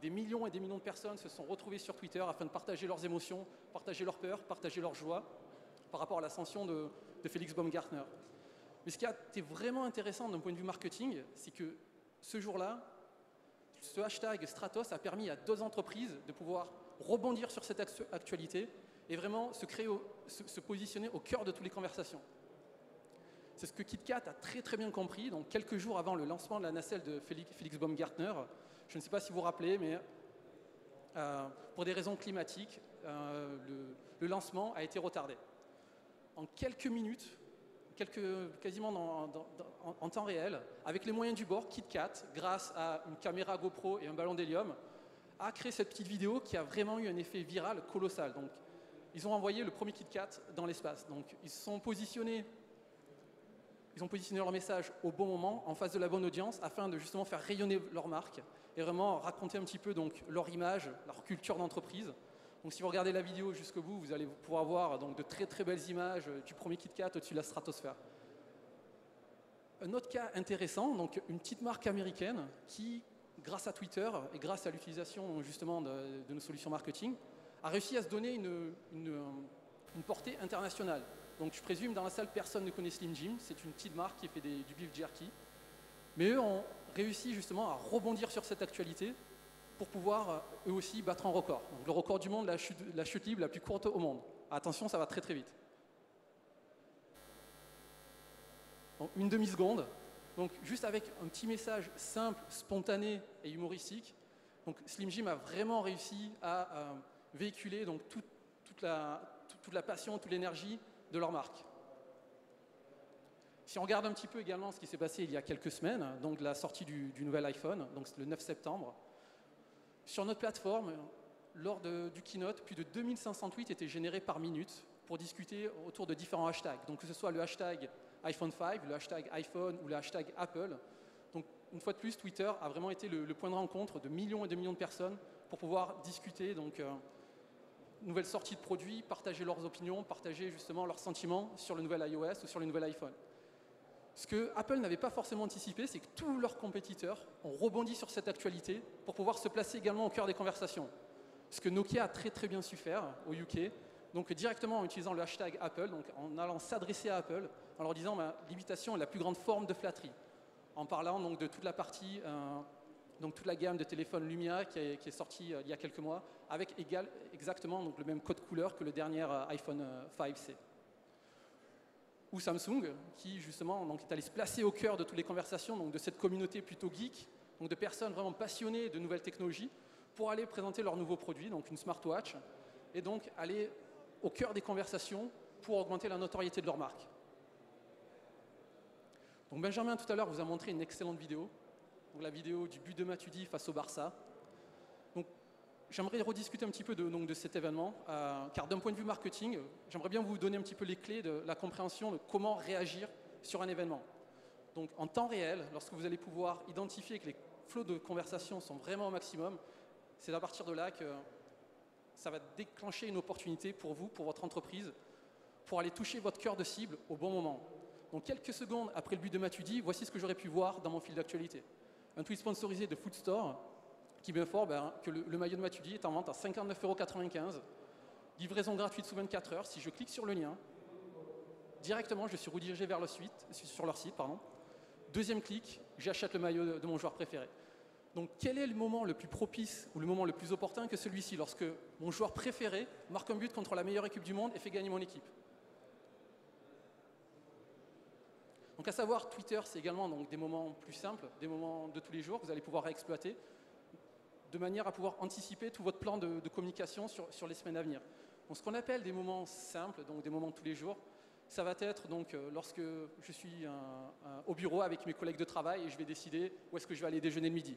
Des millions et des millions de personnes se sont retrouvées sur Twitter afin de partager leurs émotions, partager leurs peurs, partager leur joie par rapport à l'ascension de Felix Baumgartner. Mais ce qui a été vraiment intéressant d'un point de vue marketing, c'est que ce jour-là, ce hashtag Stratos a permis à 2 entreprises de pouvoir rebondir sur cette actualité et vraiment se positionner au cœur de toutes les conversations. C'est ce que KitKat a très bien compris. Donc quelques jours avant le lancement de la nacelle de Felix Baumgartner, je ne sais pas si vous vous rappelez, mais pour des raisons climatiques, le lancement a été retardé. En quelques minutes, quasiment en temps réel, avec les moyens du bord, KitKat, grâce à une caméra GoPro et un ballon d'hélium, a créé cette petite vidéo qui a vraiment eu un effet viral colossal. Donc, ils ont envoyé le premier KitKat dans l'espace. Donc, ils ont positionné leur message au bon moment, en face de la bonne audience, afin de justement faire rayonner leur marque et vraiment raconter un petit peu leur image, leur culture d'entreprise. Donc si vous regardez la vidéo jusqu'au bout, vous allez pouvoir voir de très belles images du premier KitKat au-dessus de la stratosphère. Un autre cas intéressant, donc une petite marque américaine qui, grâce à Twitter et grâce à l'utilisation justement de nos solutions marketing, a réussi à se donner une portée internationale. Donc je présume dans la salle personne ne connaît Slim Jim, c'est une petite marque qui fait du beef jerky. Mais eux ont réussi justement à rebondir sur cette actualité pour pouvoir eux aussi battre un record. Donc, le record du monde, la chute libre la plus courte au monde. Attention, ça va très vite. Donc, une demi-seconde. Donc juste avec un petit message simple, spontané et humoristique. Donc Slim Jim a vraiment réussi à véhiculer toute la passion, toute l'énergie de leur marque. Si on regarde un petit peu également ce qui s'est passé il y a quelques semaines, donc la sortie du nouvel iPhone, donc le 9 septembre, sur notre plateforme, lors du keynote, plus de 2500 tweets étaient générés par minute pour discuter autour de différents hashtags. Donc que ce soit le hashtag iPhone 5, le hashtag iPhone ou le hashtag Apple. Donc une fois de plus, Twitter a vraiment été le point de rencontre de millions et de millions de personnes pour pouvoir discuter donc nouvelles sorties de produits, partager leurs opinions, partager justement leurs sentiments sur le nouvel iOS ou sur le nouvel iPhone. Ce que Apple n'avait pas forcément anticipé, c'est que tous leurs compétiteurs ont rebondi sur cette actualité pour pouvoir se placer également au cœur des conversations. Ce que Nokia a très très bien su faire au UK, donc directement en utilisant le hashtag Apple, donc en allant s'adresser à Apple, en leur disant l'imitation est la plus grande forme de flatterie, en parlant donc de toute la partie, donc toute la gamme de téléphones Lumia qui est sortie il y a quelques mois, avec exactement donc le même code couleur que le dernier iPhone 5C. Ou Samsung, qui justement donc, est allé se placer au cœur de toutes les conversations, donc de cette communauté plutôt geek, donc de personnes vraiment passionnées de nouvelles technologies, pour aller présenter leurs nouveaux produits, donc une smartwatch, et donc aller au cœur des conversations pour augmenter la notoriété de leur marque. Donc Benjamin tout à l'heure vous a montré une excellente vidéo, donc la vidéo du but de Matuidi face au Barça. Donc j'aimerais rediscuter un petit peu de cet événement, car d'un point de vue marketing, j'aimerais bien vous donner un petit peu les clés de la compréhension de comment réagir sur un événement. Donc en temps réel, lorsque vous allez pouvoir identifier que les flots de conversation sont vraiment au maximum, c'est à partir de là que ça va déclencher une opportunité pour vous, pour votre entreprise, pour aller toucher votre cœur de cible au bon moment. Donc quelques secondes après le but de Matuidi, voici ce que j'aurais pu voir dans mon fil d'actualité. Un tweet sponsorisé de Food Store qui m'informe que le maillot de Matuidi est en vente à 59,95 €, livraison gratuite sous 24 heures. Si je clique sur le lien, directement je suis redirigé vers sur leur site. Deuxième clic, j'achète le maillot de mon joueur préféré. Donc quel est le moment le plus propice ou le moment le plus opportun que celui-ci, lorsque mon joueur préféré marque un but contre la meilleure équipe du monde et fait gagner mon équipe? Donc à savoir, Twitter, c'est également donc, des moments plus simples, des moments de tous les jours que vous allez pouvoir exploiter de manière à pouvoir anticiper tout votre plan de communication sur les semaines à venir. Donc ce qu'on appelle des moments simples, donc des moments de tous les jours, ça va être donc lorsque je suis au bureau avec mes collègues de travail et je vais décider où est-ce que je vais aller déjeuner le midi.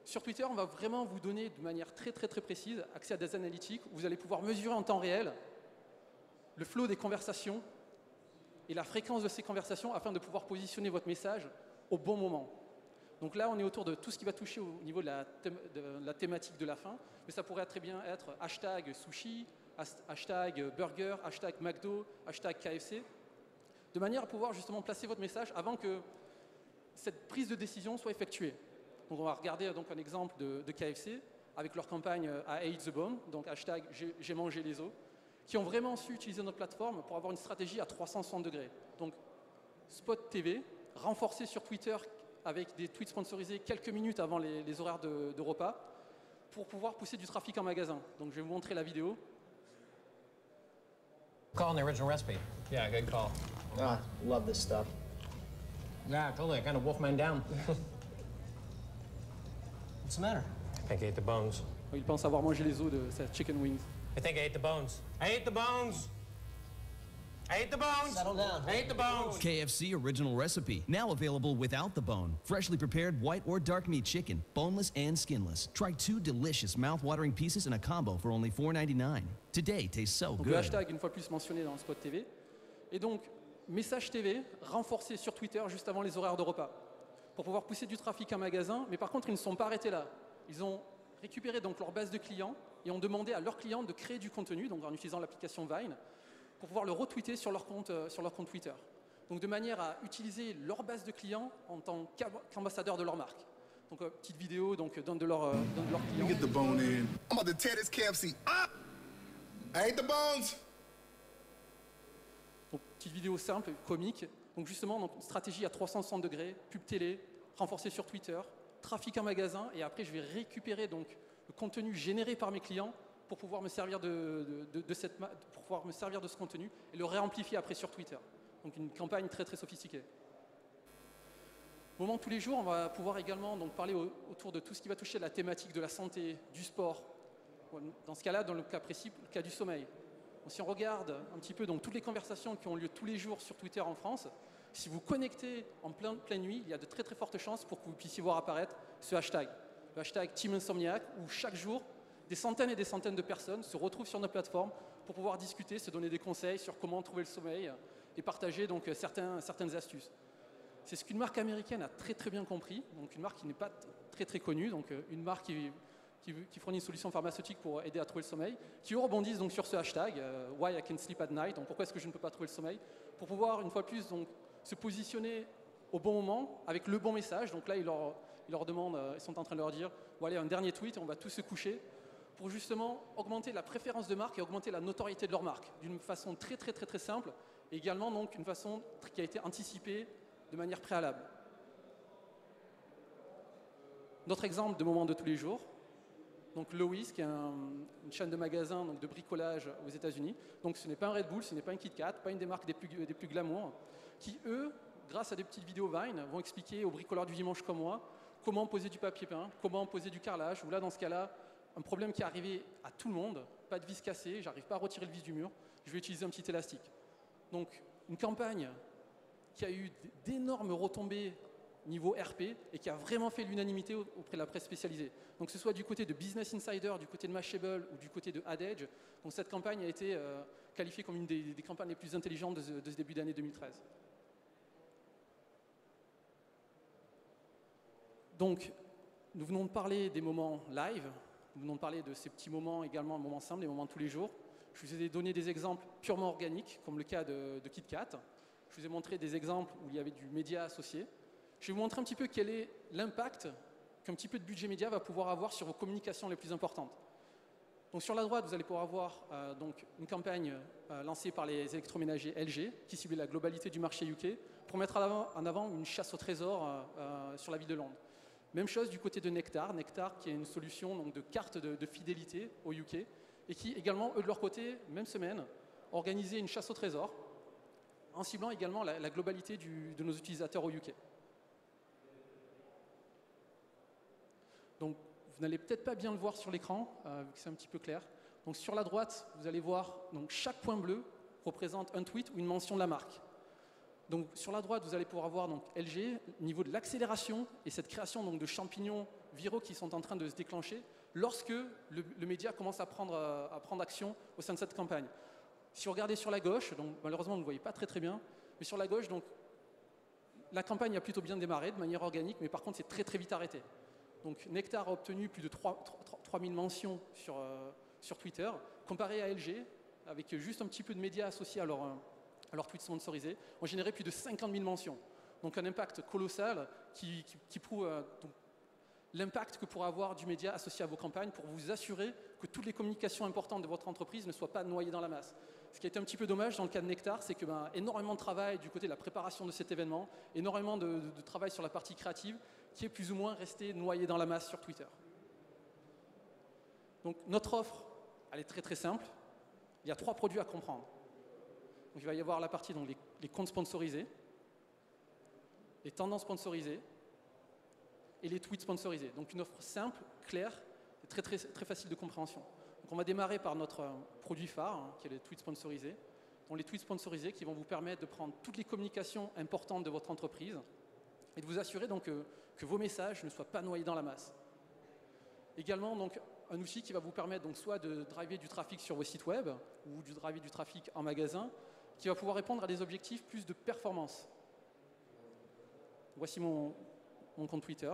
Sur Twitter, on va vraiment vous donner de manière très très très précise accès à des analytiques où vous allez pouvoir mesurer en temps réel le flot des conversations et la fréquence de ces conversations afin de pouvoir positionner votre message au bon moment. Donc là, on est autour de tout ce qui va toucher au niveau de la thématique de la fin, mais ça pourrait très bien être hashtag sushi, hashtag burger, hashtag McDo, hashtag KFC, de manière à pouvoir justement placer votre message avant que cette prise de décision soit effectuée. Donc on va regarder donc un exemple de KFC avec leur campagne I ate the bone, donc hashtag j'ai mangé les os, qui ont vraiment su utiliser notre plateforme pour avoir une stratégie à 360 degrés. Donc Spot TV, renforcé sur Twitter avec des tweets sponsorisés quelques minutes avant les horaires de repas, pour pouvoir pousser du trafic en magasin. Donc je vais vous montrer la vidéo. Call on the original recipe. Yeah, good call. Ah, love this stuff. Yeah, totally. I kind of wolfed mine down. What's the matter? I think I ate the bones. Il pense avoir mangé les os de cette chicken wings. I think I ate the bones. I ate the bones. I ate the bones. Settle down. I ate the bones. KFC original recipe, now available without the bone. Freshly prepared white or dark meat chicken, boneless and skinless. Try 2 delicious mouth-watering pieces in a combo for only $4.99. Today tastes so donc good. Le hashtag, une fois plus mentionné dans le Spot TV. Et donc, message TV renforcé sur Twitter juste avant les horaires de repas, pour pouvoir pousser du trafic en magasin. Mais par contre, ils ne sont pas arrêtés là. Ils ont récupéré donc leur base de clients et ont demandé à leurs clients de créer du contenu, donc en utilisant l'application Vine, pour pouvoir le retweeter sur leur compte Twitter. Donc de manière à utiliser leur base de clients en tant qu'ambassadeurs de leur marque. Donc petite vidéo d'un de leurs clients. Get the bone in. I'm about to tear this KFC up. I ate the bones. Donc petite vidéo simple, comique. Donc justement, donc, une stratégie à 360 degrés, pub télé, renforcée sur Twitter, trafic en magasin, et après je vais récupérer donc le contenu généré par mes clients pour pouvoir me servir pour pouvoir me servir de ce contenu et le réamplifier après sur Twitter. Donc une campagne très très sophistiquée. Moment de tous les jours, on va pouvoir également donc parler autour de tout ce qui va toucher à la thématique de la santé, du sport. Dans ce cas-là, dans le cas précis, le cas du sommeil. Donc, si on regarde un petit peu donc, toutes les conversations qui ont lieu tous les jours sur Twitter en France, si vous connectez en pleine nuit, il y a de très très fortes chances pour que vous puissiez voir apparaître ce hashtag. Le hashtag Team Insomniac, où chaque jour, des centaines et des centaines de personnes se retrouvent sur notre plateforme pour pouvoir discuter, se donner des conseils sur comment trouver le sommeil et partager donc certaines astuces. C'est ce qu'une marque américaine a très très bien compris, donc une marque qui n'est pas très très connue, donc une marque qui fournit une solution pharmaceutique pour aider à trouver le sommeil, qui rebondissent donc sur ce hashtag Why I Can't Sleep at Night, donc pourquoi est-ce que je ne peux pas trouver le sommeil, pour pouvoir une fois de plus donc se positionner au bon moment avec le bon message. Donc là ils leur demandent, ils sont en train de leur dire bon allez, un dernier tweet et on va tous se coucher, pour justement augmenter la préférence de marque et augmenter la notoriété de leur marque d'une façon très très très très simple, et également donc une façon qui a été anticipée de manière préalable. Notre exemple de moment de tous les jours, donc Lowe's, qui est une chaîne de magasins donc de bricolage aux États-Unis. Donc ce n'est pas un Red Bull, ce n'est pas un Kit Kat, pas une des marques des plus glamour, qui eux, grâce à des petites vidéos Vine, vont expliquer aux bricoleurs du dimanche comme moi comment poser du papier peint, comment poser du carrelage, ou là dans ce cas-là, un problème qui est arrivé à tout le monde, pas de vis cassée, j'arrive pas à retirer le vis du mur, je vais utiliser un petit élastique. Donc une campagne qui a eu d'énormes retombées niveau RP et qui a vraiment fait l'unanimité auprès de la presse spécialisée. Donc que ce soit du côté de Business Insider, du côté de Mashable ou du côté de AdEdge, donc cette campagne a été qualifiée comme une des campagnes les plus intelligentes de ce début d'année 2013. Donc nous venons de parler des moments live, nous venons de parler de ces petits moments également, moments simples, des moments de tous les jours. Je vous ai donné des exemples purement organiques, comme le cas de KitKat. Je vous ai montré des exemples où il y avait du média associé. Je vais vous montrer un petit peu quel est l'impact qu'un petit peu de budget média va pouvoir avoir sur vos communications les plus importantes. Donc sur la droite, vous allez pouvoir avoir donc une campagne lancée par les électroménagers LG qui ciblait la globalité du marché UK pour mettre en avant une chasse au trésor sur la ville de Londres. Même chose du côté de Nectar, qui est une solution donc, de carte de fidélité au UK et qui également, eux de leur côté, même semaine, organisait une chasse au trésor en ciblant également la globalité de nos utilisateurs au UK. Donc, vous n'allez peut-être pas bien le voir sur l'écran, vu que c'est un petit peu clair. Donc, sur la droite, vous allez voir donc, chaque point bleu représente un tweet ou une mention de la marque. Donc, sur la droite, vous allez pouvoir voir donc, LG, au niveau de l'accélération et cette création donc, de champignons viraux qui sont en train de se déclencher lorsque le média commence à prendre action au sein de cette campagne. Si vous regardez sur la gauche, donc malheureusement vous ne voyez pas très bien, mais sur la gauche, donc, la campagne a plutôt bien démarré de manière organique, mais par contre c'est très vite arrêté. Donc Nectar a obtenu plus de 3000 mentions sur Twitter, comparé à LG, avec juste un petit peu de médias associés à leur tweet sponsorisé, ont généré plus de 50 000 mentions. Donc un impact colossal qui prouve l'impact que pourra avoir du média associé à vos campagnes pour vous assurer que toutes les communications importantes de votre entreprise ne soient pas noyées dans la masse. Ce qui a été un petit peu dommage dans le cas de Nectar, c'est que énormément de travail du côté de la préparation de cet événement, énormément de travail sur la partie créative, qui est plus ou moins resté noyé dans la masse sur Twitter. Donc notre offre, elle est très simple. Il y a 3 produits à comprendre. Donc, il va y avoir la partie donc, les comptes sponsorisés, les tendances sponsorisées et les tweets sponsorisés. Donc une offre simple, claire et très facile de compréhension. Donc on va démarrer par notre produit phare, qui est les tweets sponsorisés. Donc les tweets sponsorisés qui vont vous permettre de prendre toutes les communications importantes de votre entreprise et de vous assurer donc que vos messages ne soient pas noyés dans la masse. Également donc un outil qui va vous permettre donc soit de driver du trafic sur vos sites web ou de driver du trafic en magasin, qui va pouvoir répondre à des objectifs plus de performance. Voici mon compte Twitter,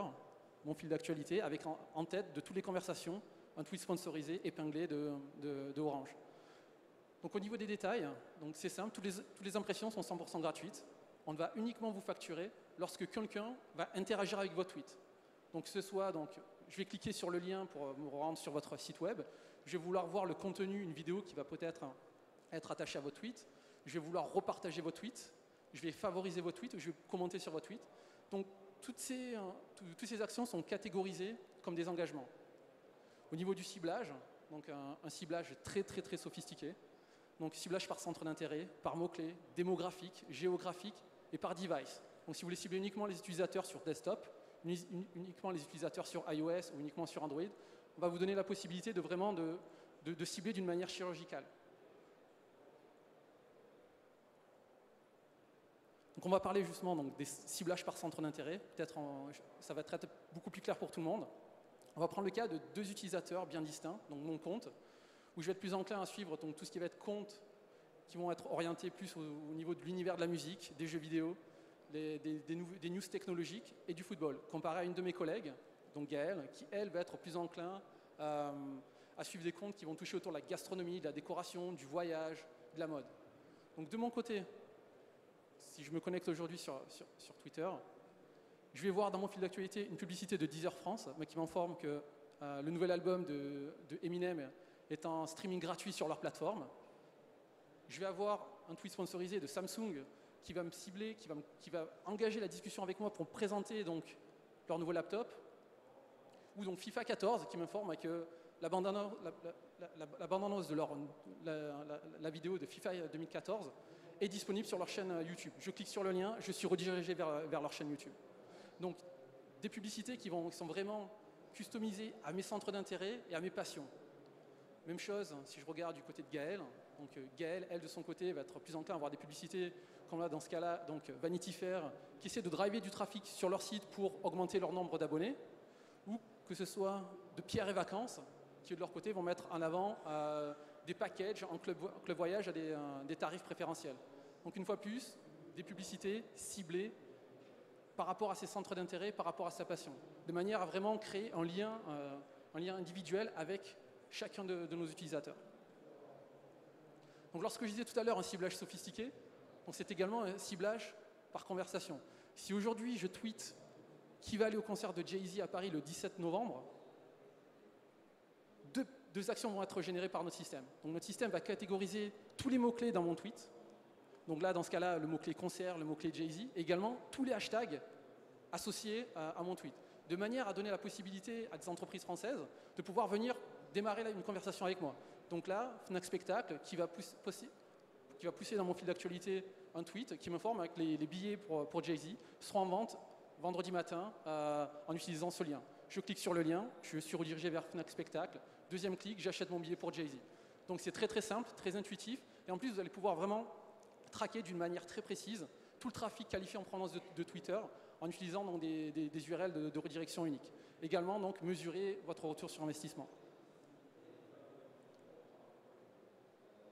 mon fil d'actualité, avec en tête de toutes les conversations, un tweet sponsorisé épinglé de Orange. Donc au niveau des détails, c'est simple, toutes les impressions sont 100% gratuites. On va uniquement vous facturer lorsque quelqu'un va interagir avec votre tweet. Donc ce soit, je vais cliquer sur le lien pour me rendre sur votre site web, je vais vouloir voir le contenu, une vidéo qui va peut-être être attachée à votre tweet, je vais vouloir repartager votre tweet, je vais favoriser votre tweet ou je vais commenter sur votre tweet. Donc toutes ces actions sont catégorisées comme des engagements. Au niveau du ciblage, donc un ciblage très sophistiqué, donc ciblage par centre d'intérêt, par mots-clés, démographique, géographique et par device. Donc si vous voulez cibler uniquement les utilisateurs sur desktop, uniquement les utilisateurs sur iOS ou uniquement sur Android, on va vous donner la possibilité de vraiment de cibler d'une manière chirurgicale. Donc on va parler justement donc, des ciblages par centre d'intérêt. Peut-être ça va être beaucoup plus clair pour tout le monde. On va prendre le cas de deux utilisateurs bien distincts, donc mon compte, où je vais être plus enclin à suivre donc, tout ce qui va être compte, qui vont être orientés plus au niveau de l'univers de la musique, des jeux vidéo, des news technologiques et du football, comparé à une de mes collègues, donc Gaëlle, qui elle va être plus enclin à suivre des comptes qui vont toucher autour de la gastronomie, de la décoration, du voyage, de la mode. Donc de mon côté, si je me connecte aujourd'hui sur Twitter, je vais voir dans mon fil d'actualité une publicité de Deezer France qui m'informe que le nouvel album de Eminem est en streaming gratuit sur leur plateforme. Je vais avoir un tweet sponsorisé de Samsung qui va me cibler, qui va engager la discussion avec moi pour me présenter donc, leur nouveau laptop. Ou donc FIFA 14 qui m'informe que la bande-annonce de la vidéo de FIFA 2014 est disponible sur leur chaîne YouTube. Je clique sur le lien, je suis redirigé vers leur chaîne YouTube. Donc, des publicités qui sont vraiment customisées à mes centres d'intérêt et à mes passions. Même chose, si je regarde du côté de Gaëlle. Donc, Gaëlle, elle, de son côté, va être plus enclin à avoir des publicités, comme là, dans ce cas-là, donc Vanity Fair, qui essaie de driver du trafic sur leur site pour augmenter leur nombre d'abonnés, ou que ce soit de Pierre et Vacances, qui, de leur côté, vont mettre en avant des packages en club voyage à des tarifs préférentiels. Donc, une fois plus, des publicités ciblées par rapport à ses centres d'intérêt, par rapport à sa passion, de manière à vraiment créer un lien individuel avec chacun de nos utilisateurs. Donc lorsque je disais tout à l'heure un ciblage sophistiqué, c'est également un ciblage par conversation. Si aujourd'hui je tweete qui va aller au concert de Jay-Z à Paris le 17 novembre, deux actions vont être générées par notre système. Donc notre système va catégoriser tous les mots-clés dans mon tweet. Donc là, dans ce cas-là, le mot-clé concert, le mot-clé Jay-Z, et également tous les hashtags associés à mon tweet, de manière à donner la possibilité à des entreprises françaises de pouvoir venir démarrer là, une conversation avec moi. Donc là, Fnac Spectacle, qui va pousser dans mon fil d'actualité un tweet qui m'informe que les billets pour Jay-Z seront en vente vendredi matin en utilisant ce lien. Je clique sur le lien, je suis redirigé vers Fnac Spectacle. Deuxième clic, j'achète mon billet pour Jay-Z. Donc c'est très très simple, très intuitif, et en plus vous allez pouvoir vraiment traquer d'une manière très précise tout le trafic qualifié en provenance de Twitter en utilisant donc, des URL de redirection unique. Également, donc, mesurer votre retour sur investissement.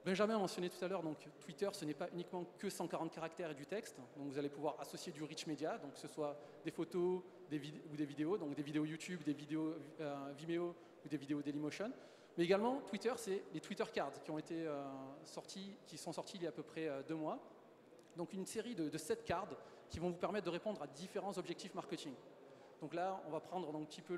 Benjamin a mentionné tout à l'heure, donc Twitter, ce n'est pas uniquement que 140 caractères et du texte. Donc vous allez pouvoir associer du rich media, donc que ce soit des photos ou des vidéos, donc des vidéos YouTube, des vidéos Vimeo ou des vidéos Dailymotion. Mais également, Twitter, c'est les Twitter Cards qui sont sortis il y a à peu près 2 mois. Donc une série de 7 cards qui vont vous permettre de répondre à différents objectifs marketing. Donc là, on va prendre donc, un petit peu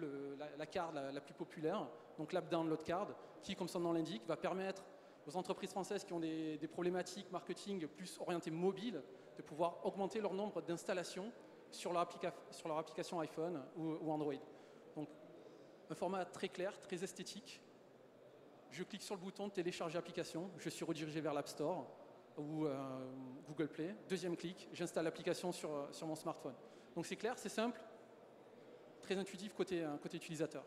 la card la plus populaire, donc l'App Download Card, qui, comme son nom l'indique, va permettre aux entreprises françaises qui ont des problématiques marketing plus orientées mobile de pouvoir augmenter leur nombre d'installations sur leur application iPhone ou Android. Donc un format très clair, très esthétique. Je clique sur le bouton télécharger application, je suis redirigé vers l'App Store ou Google Play. Deuxième clic, j'installe l'application sur mon smartphone. Donc c'est clair, c'est simple, très intuitif côté utilisateur.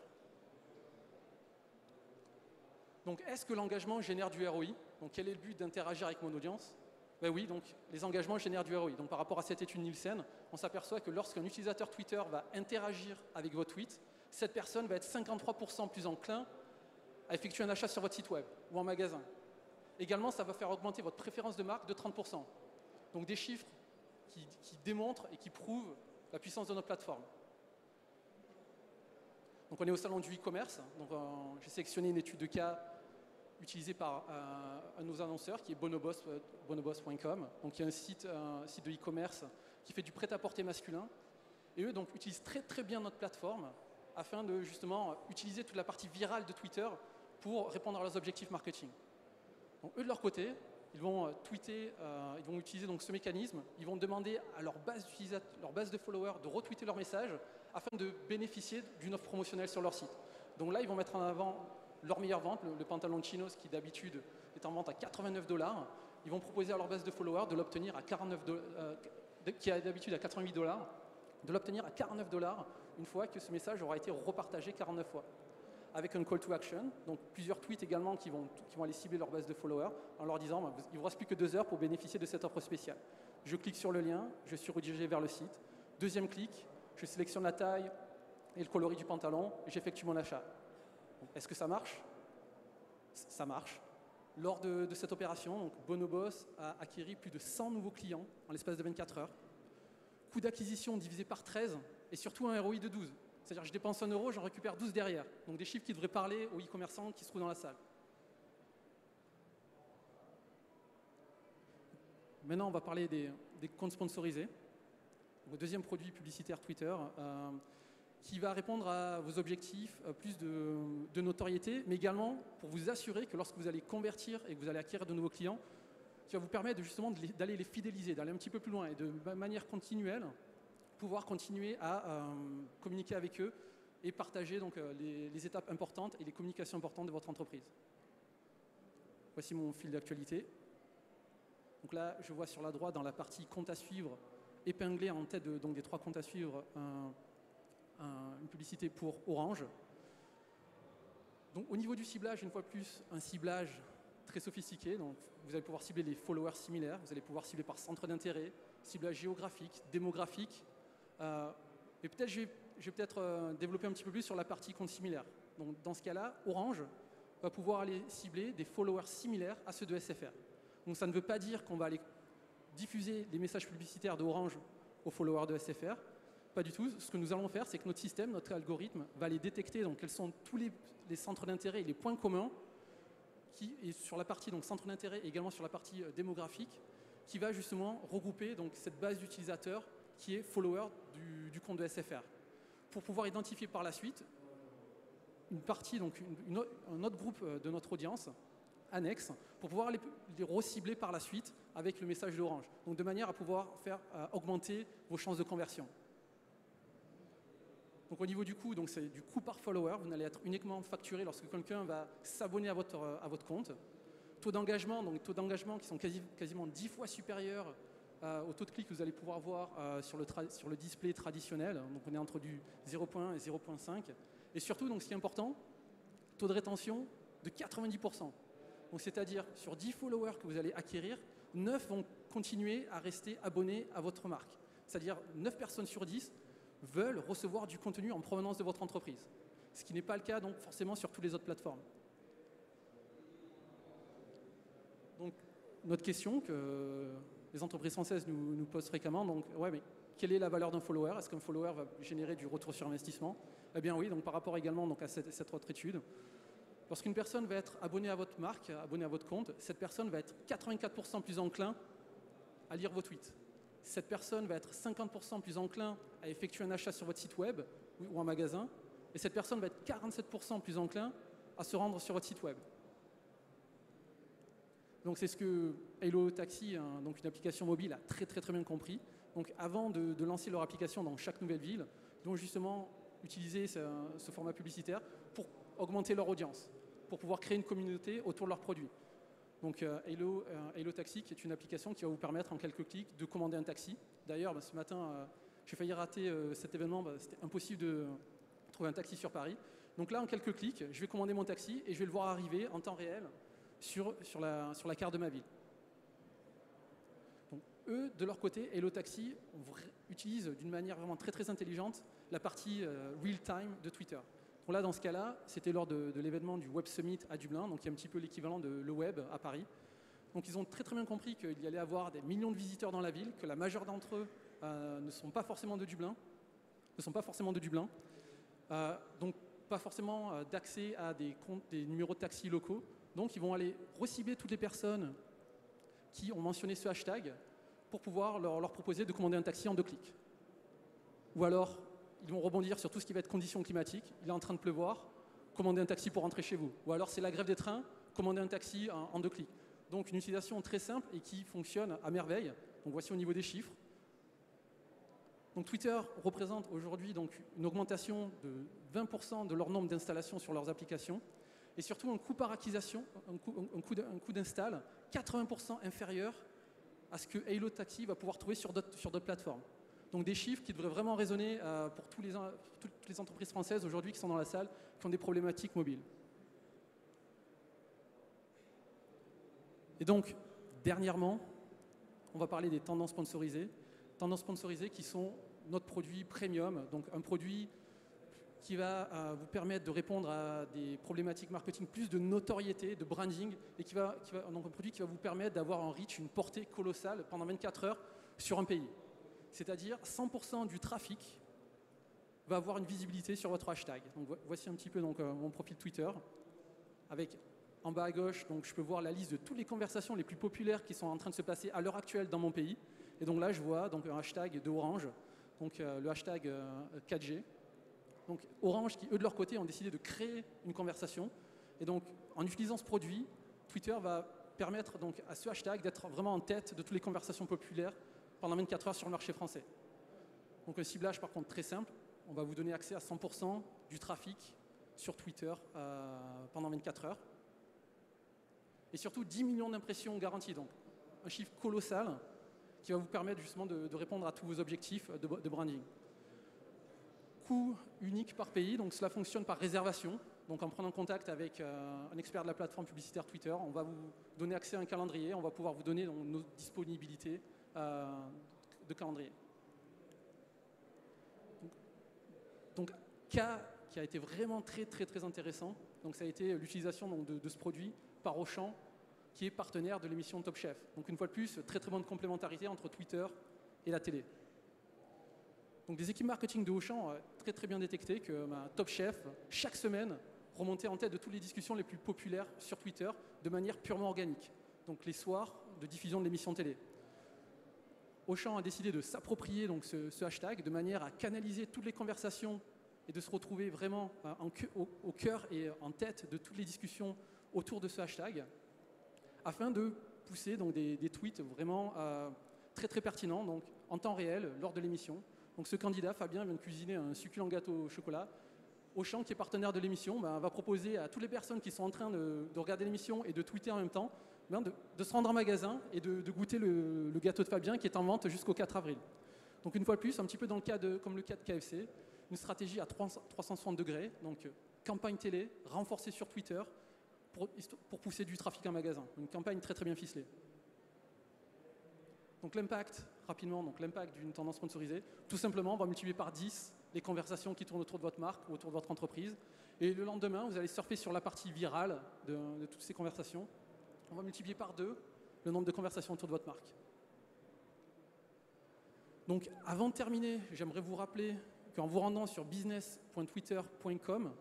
Donc est-ce que l'engagement génère du ROI? Donc quel est le but d'interagir avec mon audience? Ben oui, donc les engagements génèrent du ROI. Donc par rapport à cette étude Nielsen, on s'aperçoit que lorsqu'un utilisateur Twitter va interagir avec votre tweet, cette personne va être 53% plus enclin à effectuer un achat sur votre site web ou en magasin. Également, ça va faire augmenter votre préférence de marque de 30%. Donc des chiffres qui démontrent et qui prouvent la puissance de notre plateforme. Donc on est au salon du e-commerce. Donc j'ai sélectionné une étude de cas utilisée par un de nos annonceurs qui est bonoboss.com. Donc il y a un site de e-commerce qui fait du prêt-à-porter masculin. Et eux donc utilisent très très bien notre plateforme afin de justement utiliser toute la partie virale de Twitter pour répondre à leurs objectifs marketing. Donc eux de leur côté, ils vont tweeter, ils vont utiliser donc ce mécanisme, ils vont demander à leur base de followers de retweeter leur message afin de bénéficier d'une offre promotionnelle sur leur site. Donc là, ils vont mettre en avant leur meilleure vente, le pantalon Chinos qui d'habitude est en vente à 89 $. Ils vont proposer à leur base de followers de l'obtenir à 49 $, qui est d'habitude à 88 $, de l'obtenir à 49 $ une fois que ce message aura été repartagé 49 fois. Avec un call to action, donc plusieurs tweets également qui vont aller cibler leur base de followers en leur disant il ne vous reste plus que 2 heures pour bénéficier de cette offre spéciale. Je clique sur le lien, je suis redirigé vers le site. Deuxième clic, je sélectionne la taille et le coloris du pantalon, et j'effectue mon achat. Est-ce que ça marche? Ça marche. Lors de cette opération, donc Bonobos a acquis plus de 100 nouveaux clients en l'espace de 24 heures. Coût d'acquisition divisé par 13 et surtout un ROI de 12. C'est-à-dire que je dépense 1 euro, j'en récupère 12 derrière. Donc des chiffres qui devraient parler aux e-commerçants qui se trouvent dans la salle. Maintenant, on va parler des comptes sponsorisés. Le deuxième produit publicitaire Twitter qui va répondre à vos objectifs, plus de notoriété, mais également pour vous assurer que lorsque vous allez convertir et que vous allez acquérir de nouveaux clients, qui va vous permettre justement d'aller les fidéliser, d'aller un petit peu plus loin et de manière continuelle, pouvoir continuer à communiquer avec eux et partager donc, les étapes importantes et les communications importantes de votre entreprise. Voici mon fil d'actualité. Donc là, je vois sur la droite, dans la partie compte à suivre, épinglé en tête donc des 3 comptes à suivre, une publicité pour Orange. Donc au niveau du ciblage, une fois de plus, un ciblage très sophistiqué. Donc vous allez pouvoir cibler les followers similaires, vous allez pouvoir cibler par centre d'intérêt, ciblage géographique, démographique. Et peut-être je vais peut-être développer un petit peu plus sur la partie compte similaire. Donc dans ce cas-là, Orange va pouvoir aller cibler des followers similaires à ceux de SFR. Donc ça ne veut pas dire qu'on va aller diffuser les messages publicitaires d'Orange aux followers de SFR. Pas du tout. Ce que nous allons faire, c'est que notre système, notre algorithme, va les détecter. Donc, quels sont tous les centres d'intérêt et les points communs qui est sur la partie donc, centre d'intérêt et également sur la partie démographique, qui va justement regrouper donc, cette base d'utilisateurs qui est follower du compte de SFR. Pour pouvoir identifier par la suite une partie, donc un autre groupe de notre audience annexe, pour pouvoir les recibler par la suite avec le message d'Orange. Donc de manière à pouvoir faire augmenter vos chances de conversion. Donc au niveau du coût, donc c'est du coût par follower, vous n'allez être uniquement facturé lorsque quelqu'un va s'abonner à votre compte. Taux d'engagement, donc taux d'engagement qui sont quasiment 10 fois supérieurs au taux de clic que vous allez pouvoir voir sur le display traditionnel. Donc on est entre du 0.1 et 0.5. Et surtout, donc ce qui est important, taux de rétention de 90%. Donc c'est-à-dire sur 10 followers que vous allez acquérir, 9 vont continuer à rester abonnés à votre marque. C'est-à-dire 9 personnes sur 10 veulent recevoir du contenu en provenance de votre entreprise. Ce qui n'est pas le cas donc forcément sur toutes les autres plateformes. Donc, notre question que les entreprises françaises nous posent fréquemment, donc, ouais, mais quelle est la valeur d'un follower? Est-ce qu'un follower va générer du retour sur investissement? Eh bien oui, donc par rapport également donc, à cette autre étude, lorsqu'une personne va être abonnée à votre marque, abonnée à votre compte, cette personne va être 84% plus enclin à lire vos tweets. Cette personne va être 50% plus enclin à effectuer un achat sur votre site web ou en magasin, et cette personne va être 47% plus enclin à se rendre sur votre site web. Donc c'est ce que Halo Taxi, donc une application mobile, a très bien compris. Donc avant de lancer leur application dans chaque nouvelle ville, ils vont justement utiliser ce format publicitaire pour augmenter leur audience, pour pouvoir créer une communauté autour de leurs produits. Donc Halo Taxi, qui est une application qui va vous permettre en quelques clics de commander un taxi. D'ailleurs, ce matin, j'ai failli rater cet événement, c'était impossible de trouver un taxi sur Paris. Donc là, en quelques clics, je vais commander mon taxi et je vais le voir arriver en temps réel sur la carte de ma ville. Donc, eux, de leur côté, Halo Taxi utilisent d'une manière vraiment très intelligente la partie real-time de Twitter. Donc là, dans ce cas-là, c'était lors de l'événement du Web Summit à Dublin, donc il y a un petit peu l'équivalent de le Web à Paris. Donc ils ont très bien compris qu'il y allait avoir des millions de visiteurs dans la ville, que la majeure d'entre eux ne sont pas forcément de Dublin, donc pas forcément d'accès à des numéros de taxi locaux. Donc ils vont aller recibler toutes les personnes qui ont mentionné ce hashtag pour pouvoir leur proposer de commander un taxi en 2 clics. Ou alors, ils vont rebondir sur tout ce qui va être conditions climatiques. Il est en train de pleuvoir, commandez un taxi pour rentrer chez vous. Ou alors c'est la grève des trains, commandez un taxi en 2 clics. Donc une utilisation très simple et qui fonctionne à merveille. Donc voici au niveau des chiffres. Donc Twitter représente aujourd'hui donc une augmentation de 20% de leur nombre d'installations sur leurs applications et surtout un coût par acquisition, un coût d'install 80% inférieur à ce que Halo Taxi va pouvoir trouver sur d'autres plateformes. Donc des chiffres qui devraient vraiment résonner pour toutes les entreprises françaises aujourd'hui qui sont dans la salle, qui ont des problématiques mobiles. Et donc, dernièrement, on va parler des tendances sponsorisées. Tendances sponsorisées qui sont notre produit premium, donc un produit qui va vous permettre de répondre à des problématiques marketing, plus de notoriété, de branding, et donc un produit qui va vous permettre d'avoir un reach, une portée colossale pendant 24 heures sur un pays. C'est-à-dire 100% du trafic va avoir une visibilité sur votre hashtag. Donc voici un petit peu mon profil Twitter, avec en bas à gauche, donc je peux voir la liste de toutes les conversations les plus populaires qui sont en train de se passer à l'heure actuelle dans mon pays. Et donc là, je vois donc, un hashtag de Orange, donc le hashtag 4G. Donc Orange qui, eux, de leur côté, ont décidé de créer une conversation. Et donc, en utilisant ce produit, Twitter va permettre donc, à ce hashtag d'être vraiment en tête de toutes les conversations populaires pendant 24 heures sur le marché français. Donc un ciblage, par contre, très simple. On va vous donner accès à 100% du trafic sur Twitter pendant 24 heures. Et surtout 10 millions d'impressions garanties. Donc un chiffre colossal qui va vous permettre justement de répondre à tous vos objectifs de branding. Coût unique par pays, donc cela fonctionne par réservation. Donc en prenant contact avec un expert de la plateforme publicitaire Twitter, on va vous donner accès à un calendrier, on va pouvoir vous donner donc, nos disponibilités de calendrier. Donc cas qui a été vraiment très intéressant, donc ça a été l'utilisation de ce produit par Auchan, qui est partenaire de l'émission Top Chef. Donc une fois de plus, très bonne complémentarité entre Twitter et la télé. Donc des équipes marketing de Auchan ont très bien détecté que Top Chef, chaque semaine, remontait en tête de toutes les discussions les plus populaires sur Twitter de manière purement organique. Donc les soirs de diffusion de l'émission télé. Auchan a décidé de s'approprier donc ce hashtag de manière à canaliser toutes les conversations et de se retrouver vraiment au cœur et en tête de toutes les discussions autour de ce hashtag, afin de pousser donc, des tweets vraiment très pertinents, donc en temps réel, lors de l'émission. Donc ce candidat, Fabien, vient de cuisiner un succulent gâteau au chocolat. Auchan, qui est partenaire de l'émission, va proposer à toutes les personnes qui sont en train de regarder l'émission et de tweeter en même temps, de se rendre en magasin et de goûter le gâteau de Fabien qui est en vente jusqu'au 4 avril. Donc une fois de plus, un petit peu dans le cas comme le cas de KFC, une stratégie à 360 degrés, donc campagne télé, renforcée sur Twitter, pour pousser du trafic en magasin. Une campagne très bien ficelée. Donc l'impact, rapidement, donc l'impact d'une tendance sponsorisée, tout simplement, on va multiplier par 10 les conversations qui tournent autour de votre marque ou autour de votre entreprise. Et le lendemain, vous allez surfer sur la partie virale de toutes ces conversations. On va multiplier par 2 le nombre de conversations autour de votre marque. Donc avant de terminer, j'aimerais vous rappeler qu'en vous rendant sur business.twitter.com,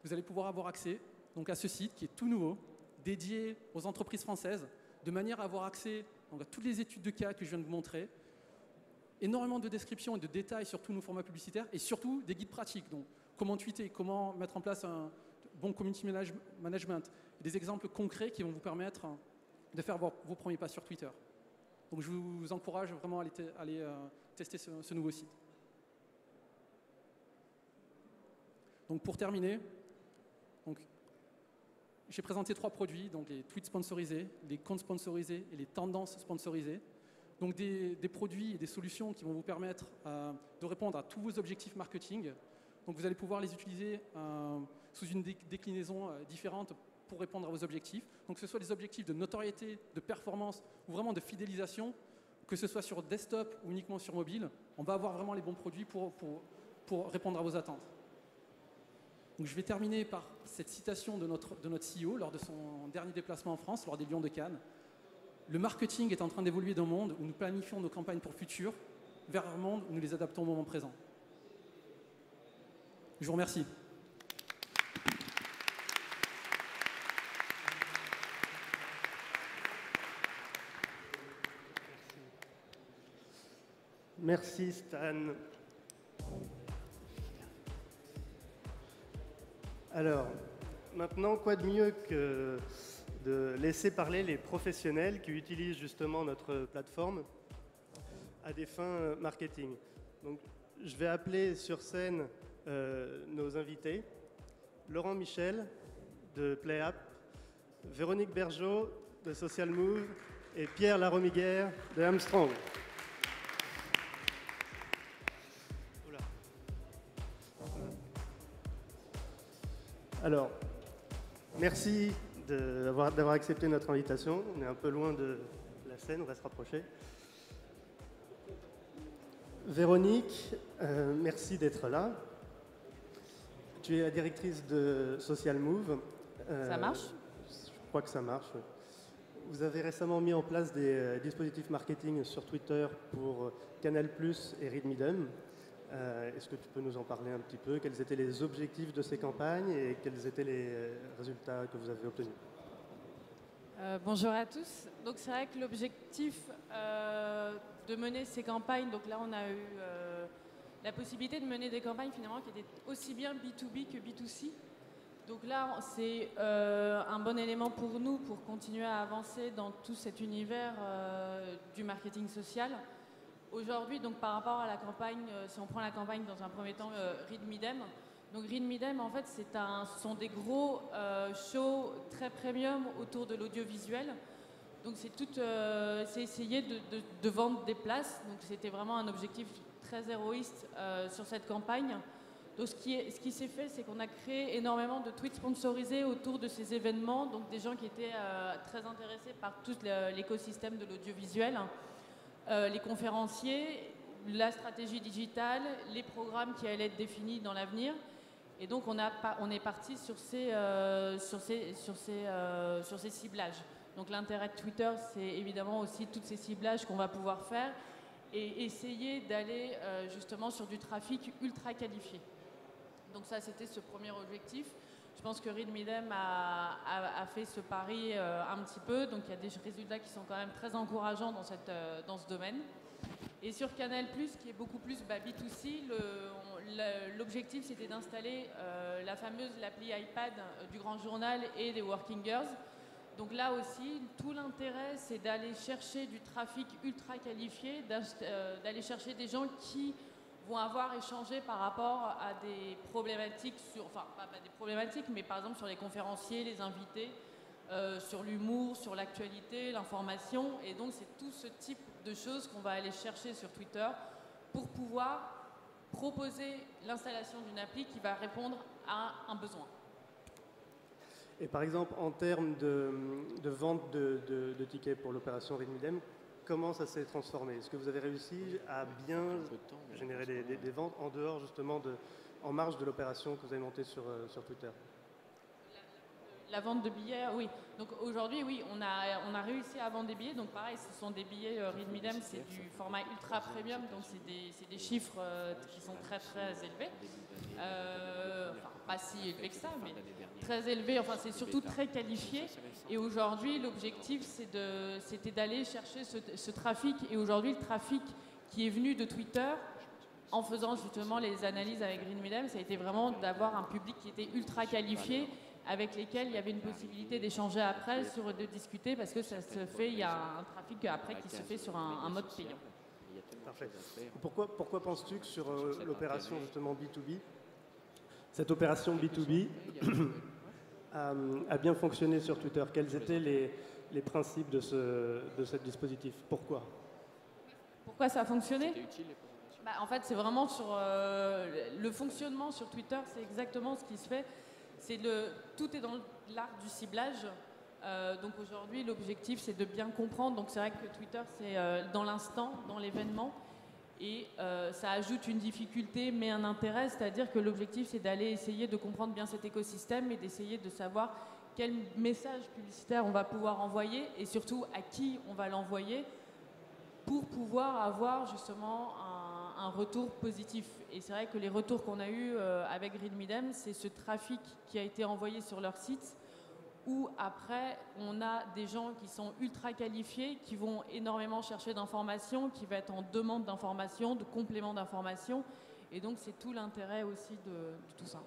vous allez pouvoir avoir accès donc, à ce site qui est tout nouveau, dédié aux entreprises françaises, de manière à avoir accès donc, à toutes les études de cas que je viens de vous montrer, énormément de descriptions et de détails sur tous nos formats publicitaires et surtout des guides pratiques. Donc, comment tweeter, comment mettre en place un bon community management, et des exemples concrets qui vont vous permettre de faire vos premiers pas sur Twitter. Donc je vous encourage vraiment à aller tester ce nouveau site. Donc pour terminer, j'ai présenté 3 produits, donc les tweets sponsorisés, les comptes sponsorisés et les tendances sponsorisées. Donc des produits et des solutions qui vont vous permettre de répondre à tous vos objectifs marketing. Donc vous allez pouvoir les utiliser sous une déclinaison différente pour répondre à vos objectifs. Donc que ce soit des objectifs de notoriété, de performance ou vraiment de fidélisation, que ce soit sur desktop ou uniquement sur mobile, on va avoir vraiment les bons produits pour répondre à vos attentes. Donc je vais terminer par cette citation de notre CEO lors de son dernier déplacement en France, lors des Lions de Cannes. Le marketing est en train d'évoluer d'un monde où nous planifions nos campagnes pour le futur vers un monde où nous les adaptons au moment présent. Je vous remercie. Merci Stan. Alors, maintenant, quoi de mieux que de laisser parler les professionnels qui utilisent justement notre plateforme à des fins marketing. Donc, je vais appeler sur scène nos invités. Laurent Michel de PlayApp, Véronique Bergeau de Social Move et Pierre Laromiguère de Armstrong. Alors, merci d'avoir accepté notre invitation. On est un peu loin de la scène, on va se rapprocher. Véronique, merci d'être là. tu es la directrice de Social Move. Ça marche? Je crois que ça marche, oui. Vous avez récemment mis en place des dispositifs marketing sur Twitter pour Canal+ et Read Midem. Est-ce que tu peux nous en parler un petit peu? Quels étaient les objectifs de ces campagnes et quels étaient les résultats que vous avez obtenus? Bonjour à tous. Donc c'est vrai que l'objectif de mener ces campagnes, donc là on a eu la possibilité de mener des campagnes finalement qui étaient aussi bien B2B que B2C. Donc là c'est un bon élément pour nous pour continuer à avancer dans tout cet univers du marketing social. Aujourd'hui, donc par rapport à la campagne, si on prend la campagne dans un premier temps, Read Midem. Donc Read Midem, en fait, ce sont des gros shows très premium autour de l'audiovisuel. Donc c'est essayer de vendre des places. Donc c'était vraiment un objectif très héroïste sur cette campagne. Donc ce qui s'est fait, c'est qu'on a créé énormément de tweets sponsorisés autour de ces événements. Donc des gens qui étaient très intéressés par tout l'écosystème de l'audiovisuel. Les conférenciers, la stratégie digitale, les programmes qui allaient être définis dans l'avenir. Et donc on est parti sur ces ciblages. Donc l'intérêt de Twitter, c'est évidemment aussi tous ces ciblages qu'on va pouvoir faire et essayer d'aller justement sur du trafic ultra qualifié. Donc ça, c'était ce premier objectif. Je pense que Read Midem a fait ce pari un petit peu, donc il y a des résultats qui sont quand même très encourageants dans ce domaine. Et sur Canal+, qui est beaucoup plus B2C, l'objectif c'était d'installer la fameuse l'appli iPad du Grand Journal et des Working Girls. Donc là aussi, tout l'intérêt c'est d'aller chercher du trafic ultra qualifié, d'aller chercher des gens qui vont avoir échangé par rapport à des problématiques, enfin pas des problématiques, mais par exemple sur les conférenciers, les invités, sur l'humour, sur l'actualité, l'information. Et donc c'est tout ce type de choses qu'on va aller chercher sur Twitter pour pouvoir proposer l'installation d'une appli qui va répondre à un besoin. Et par exemple, en termes de vente de tickets pour l'opération Read Midem, comment ça s'est transformé? Est-ce que vous avez réussi à bien générer des ventes en dehors justement en marge de l'opération que vous avez montée sur Twitter? La vente de billets, oui. Donc aujourd'hui, oui, on a réussi à vendre des billets. Donc pareil, ce sont des billets Read Midem, c'est du format ultra premium, donc c'est des chiffres qui sont très très élevés. Enfin, pas si élevés que ça, mais très élevés. Enfin, c'est surtout très qualifié. Et aujourd'hui, l'objectif, c'était d'aller chercher ce trafic. Et aujourd'hui, le trafic qui est venu de Twitter, en faisant justement les analyses avec Read Midem, ça a été vraiment d'avoir un public qui était ultra qualifié, avec lesquels il y avait une possibilité d'échanger après, de discuter, parce que ça se fait, il y a un trafic après qui se fait sur un mode payant. Parfait. Pourquoi penses-tu que sur l'opération justement B2B, cette opération B2B a bien fonctionné sur Twitter? Quels étaient les principes de ce dispositif? Pourquoi ça a fonctionné? En fait, c'est vraiment sur le fonctionnement sur Twitter, c'est exactement ce qui se fait. Tout est dans l'art du ciblage. Donc aujourd'hui, l'objectif, c'est de bien comprendre. Donc c'est vrai que Twitter, c'est dans l'instant, dans l'événement. Et ça ajoute une difficulté, mais un intérêt. C'est-à-dire que l'objectif, c'est d'aller essayer de comprendre bien cet écosystème et d'essayer de savoir quel message publicitaire on va pouvoir envoyer et surtout à qui on va l'envoyer pour pouvoir avoir justement un retour positif. Et c'est vrai que les retours qu'on a eus avec Read Midem, c'est ce trafic qui a été envoyé sur leur site où après on a des gens qui sont ultra qualifiés, qui vont énormément chercher d'informations, qui vont être en demande d'informations, de compléments d'informations. Et donc c'est tout l'intérêt aussi de tout ça.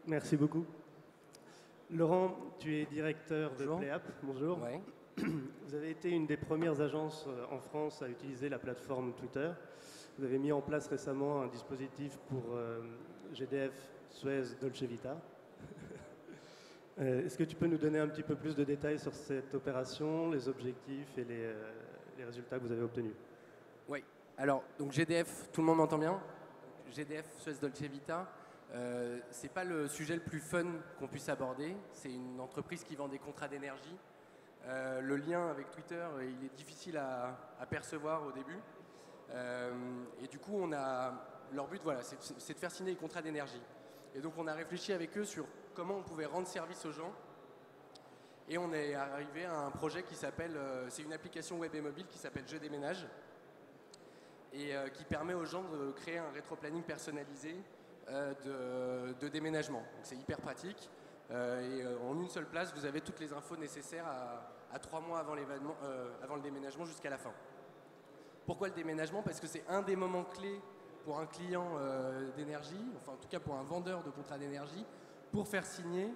Merci beaucoup. Laurent, tu es directeur de PlayApp. Bonjour. Ouais. Vous avez été une des premières agences en France à utiliser la plateforme Twitter. Vous avez mis en place récemment un dispositif pour GDF, Suez, Dolce Vita. Est-ce que tu peux nous donner un petit peu plus de détails sur cette opération, les objectifs et les résultats que vous avez obtenus? Oui. Alors, donc GDF, tout le monde m'entend bien? GDF, Suez, Dolce Vita, c'est pas le sujet le plus fun qu'on puisse aborder. C'est une entreprise qui vend des contrats d'énergie. Le lien avec Twitter, il est difficile à percevoir au début. Et du coup, leur but, voilà, c'est de faire signer les contrats d'énergie. Et donc on a réfléchi avec eux sur comment on pouvait rendre service aux gens. Et on est arrivé à un projet qui s'appelle, c'est une application web et mobile qui s'appelle Je déménage et qui permet aux gens de créer un rétroplanning personnalisé de déménagement. Donc c'est hyper pratique et en une seule place, vous avez toutes les infos nécessaires à 3 mois avant le déménagement jusqu'à la fin. Pourquoi le déménagement? Parce que c'est un des moments clés pour un client d'énergie, enfin en tout cas pour un vendeur de contrats d'énergie, pour faire signer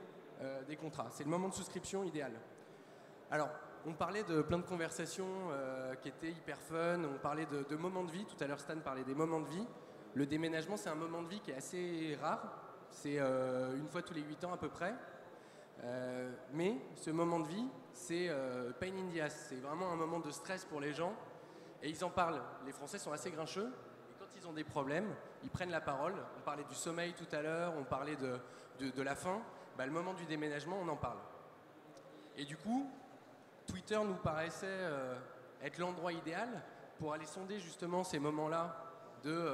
des contrats. C'est le moment de souscription idéal. Alors, on parlait de plein de conversations qui étaient hyper fun, on parlait de moments de vie, tout à l'heure Stan parlait des moments de vie. Le déménagement, c'est un moment de vie qui est assez rare, c'est une fois tous les 8 ans à peu près. Mais ce moment de vie, c'est pain in the ass, c'est vraiment un moment de stress pour les gens. Et ils en parlent, les Français sont assez grincheux, et quand ils ont des problèmes, ils prennent la parole. On parlait du sommeil tout à l'heure, on parlait de la faim. Bah, le moment du déménagement, on en parle. Et du coup, Twitter nous paraissait être l'endroit idéal pour aller sonder justement ces moments-là de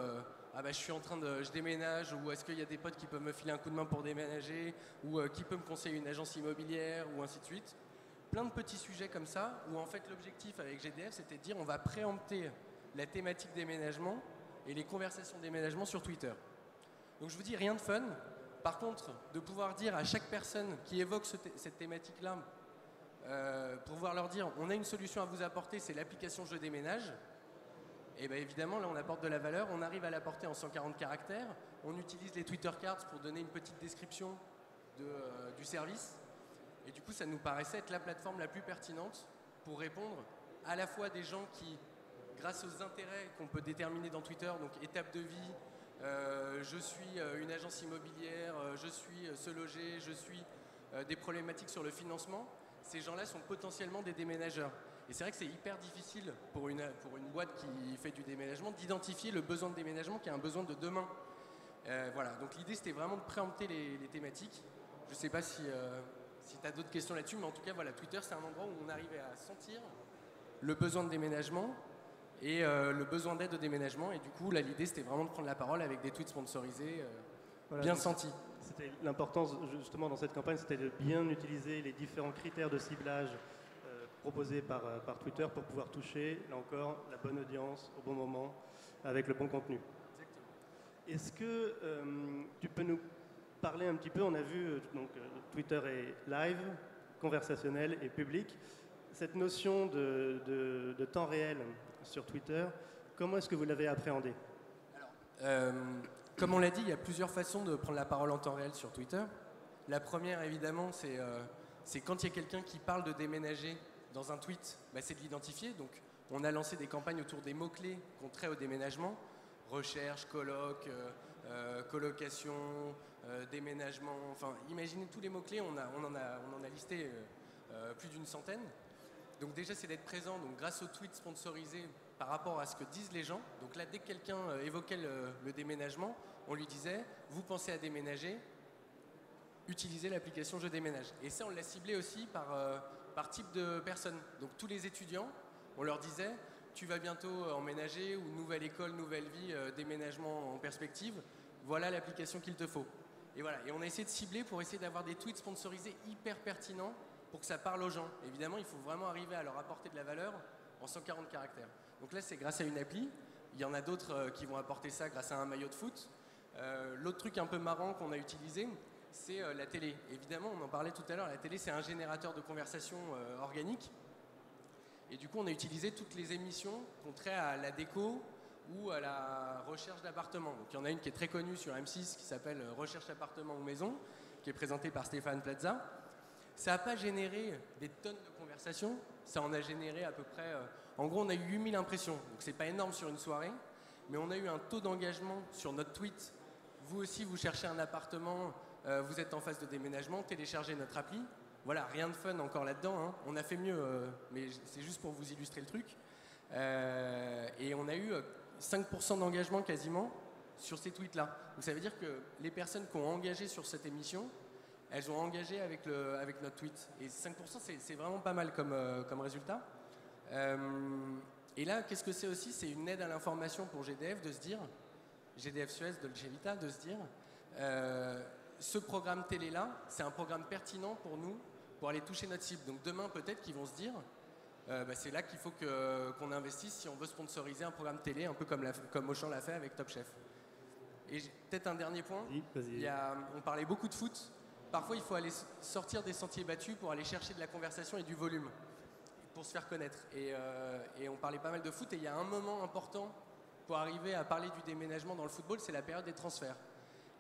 ah bah, je déménage, ou est-ce qu'il y a des potes qui peuvent me filer un coup de main pour déménager, ou qui peut me conseiller une agence immobilière, ou ainsi de suite. Plein de petits sujets comme ça, où en fait l'objectif avec GDF, c'était de dire on va préempter la thématique déménagement et les conversations déménagement sur Twitter. Donc je vous dis rien de fun. Par contre, de pouvoir dire à chaque personne qui évoque cette thématique-là, pour pouvoir leur dire on a une solution à vous apporter, c'est l'application Je déménage, et bien évidemment là on apporte de la valeur, on arrive à l'apporter en 140 caractères, on utilise les Twitter cards pour donner une petite description du service, et du coup ça nous paraissait être la plateforme la plus pertinente pour répondre à la fois des gens qui, grâce aux intérêts qu'on peut déterminer dans Twitter, donc étape de vie, je suis une agence immobilière, je suis se loger, je suis des problématiques sur le financement, ces gens-là sont potentiellement des déménageurs. Et c'est vrai que c'est hyper difficile pour une boîte qui fait du déménagement d'identifier le besoin de déménagement qui est un besoin de demain. Voilà, donc l'idée c'était vraiment de préempter les thématiques. Je ne sais pas si tu as d'autres questions là-dessus, mais en tout cas, voilà, Twitter c'est un endroit où on arrivait à sentir le besoin de déménagement et le besoin d'aide au déménagement. Et du coup, là, l'idée, c'était vraiment de prendre la parole avec des tweets sponsorisés voilà, bien sentis. C'était l'importance, justement, dans cette campagne, c'était de bien utiliser les différents critères de ciblage proposés par Twitter pour pouvoir toucher, là encore, la bonne audience au bon moment, avec le bon contenu. Exactement. Est-ce que tu peux nous parler un petit peu, on a vu, donc, Twitter est live, conversationnel et public. Cette notion de temps réel sur Twitter, comment est-ce que vous l'avez appréhendée? Alors, comme on l'a dit, il y a plusieurs façons de prendre la parole en temps réel sur Twitter. La première, évidemment, c'est quand il y a quelqu'un qui parle de déménager dans un tweet, bah, c'est de l'identifier. Donc, on a lancé des campagnes autour des mots-clés qu'on traite au déménagement. Recherche, coloc, colocation, déménagement. Enfin, imaginez tous les mots-clés, on en a listé plus d'une centaine. Donc déjà, c'est d'être présent donc, grâce aux tweets sponsorisés par rapport à ce que disent les gens. Donc là, dès que quelqu'un évoquait le déménagement, on lui disait « Vous pensez à déménager, utilisez l'application Je déménage ». Et ça, on l'a ciblé aussi par type de personnes. Donc tous les étudiants, on leur disait « Tu vas bientôt emménager » ou « Nouvelle école, nouvelle vie, déménagement en perspective, voilà l'application qu'il te faut ». Et voilà, et on a essayé de cibler pour essayer d'avoir des tweets sponsorisés hyper pertinents pour que ça parle aux gens. Évidemment, il faut vraiment arriver à leur apporter de la valeur en 140 caractères. Donc là, c'est grâce à une appli. Il y en a d'autres qui vont apporter ça grâce à un maillot de foot. L'autre truc un peu marrant qu'on a utilisé, c'est la télé. Évidemment, on en parlait tout à l'heure, la télé, c'est un générateur de conversation organique. Et du coup, on a utilisé toutes les émissions qu'on traite à la déco ou à la recherche d'appartements. Donc il y en a une qui est très connue sur M6 qui s'appelle Recherche d'appartement ou maison, qui est présentée par Stéphane Plaza. Ça n'a pas généré des tonnes de conversations, ça en a généré à peu près... en gros, on a eu 8000 impressions, donc c'est pas énorme sur une soirée, mais on a eu un taux d'engagement sur notre tweet. Vous aussi, vous cherchez un appartement, vous êtes en phase de déménagement, téléchargez notre appli. Voilà, rien de fun encore là-dedans, hein. On a fait mieux, mais c'est juste pour vous illustrer le truc. Et on a eu 5% d'engagement quasiment sur ces tweets-là. Donc ça veut dire que les personnes qui ont engagé sur cette émission, elles ont engagé avec notre tweet. Et 5%, c'est vraiment pas mal comme résultat. Et là, qu'est-ce que c'est aussi? C'est une aide à l'information pour GDF de se dire, GDF Suez, Dolce Vita, de se dire, Ce programme télé-là, c'est un programme pertinent pour nous, pour aller toucher notre cible. Donc demain, peut-être qu'ils vont se dire, c'est là qu'il faut qu'on investisse si on veut sponsoriser un programme télé, un peu comme Auchan l'a fait avec Top Chef. Et peut-être un dernier point, Oui, vas-y. on parlait beaucoup de foot. Parfois, il faut aller sortir des sentiers battus pour aller chercher de la conversation et du volume, pour se faire connaître. Et on parlait pas mal de foot, et il y a un moment important pour arriver à parler du déménagement dans le football, c'est la période des transferts.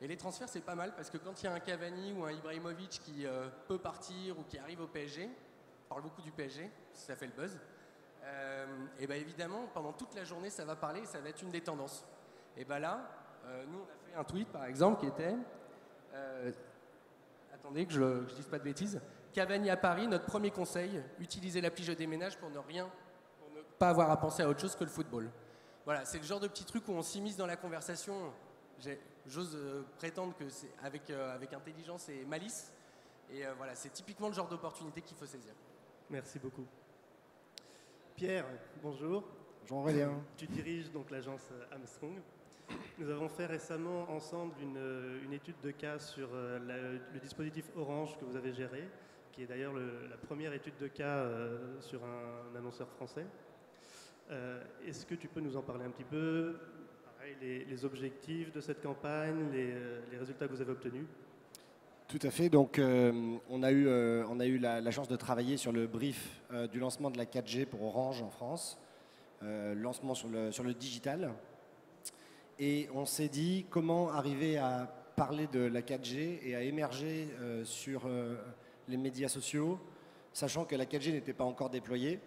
Et les transferts, c'est pas mal, parce que quand il y a un Cavani ou un Ibrahimovic qui peut partir ou qui arrive au PSG, on parle beaucoup du PSG, ça fait le buzz, et bien évidemment, pendant toute la journée, ça va parler et ça va être une des tendances. Et bien là, nous, on a fait un tweet, par exemple, qui était... attendez que je ne dise pas de bêtises. Cavani à Paris, notre premier conseil, utilisez l'appli Je déménage pour ne pas avoir à penser à autre chose que le football. Voilà, c'est le genre de petit truc où on s'immisce dans la conversation. J'ose prétendre que c'est avec intelligence et malice. Et voilà, c'est typiquement le genre d'opportunité qu'il faut saisir. Merci beaucoup. Pierre, bonjour. Bonjour Aurélien. Tu diriges donc l'agence Armstrong. Nous avons fait récemment ensemble une étude de cas sur le dispositif Orange que vous avez géré, qui est d'ailleurs la première étude de cas sur un annonceur français. Est-ce que tu peux nous en parler un petit peu? Pareil, les objectifs de cette campagne, les résultats que vous avez obtenus? Tout à fait. Donc, on a eu la chance de travailler sur le brief du lancement de la 4G pour Orange en France, lancement sur le digital. Et on s'est dit comment arriver à parler de la 4G et à émerger sur les médias sociaux, sachant que la 4G n'était pas encore déployée,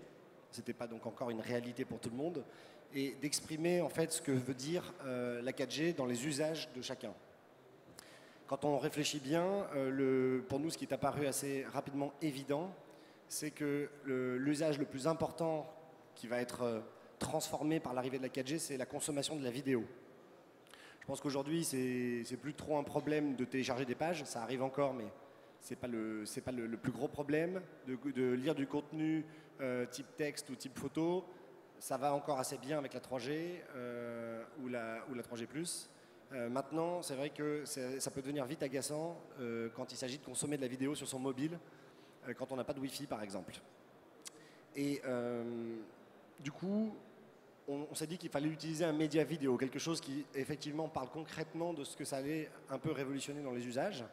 c'était pas donc encore une réalité pour tout le monde, et d'exprimer en fait ce que veut dire la 4G dans les usages de chacun. Quand on réfléchit bien, pour nous, ce qui est apparu assez rapidement évident, c'est que l'usage le plus important qui va être transformé par l'arrivée de la 4G, c'est la consommation de la vidéo. Je pense qu'aujourd'hui, c'est plus trop un problème de télécharger des pages, ça arrive encore, mais c'est pas le plus gros problème. De lire du contenu type texte ou type photo, ça va encore assez bien avec la 3G ou la 3G+. Maintenant, c'est vrai que ça peut devenir vite agaçant quand il s'agit de consommer de la vidéo sur son mobile, quand on n'a pas de Wi-Fi par exemple. Et du coup, on s'est dit qu'il fallait utiliser un média vidéo, quelque chose qui effectivement parle concrètement de ce que ça allait un peu révolutionner dans les usages.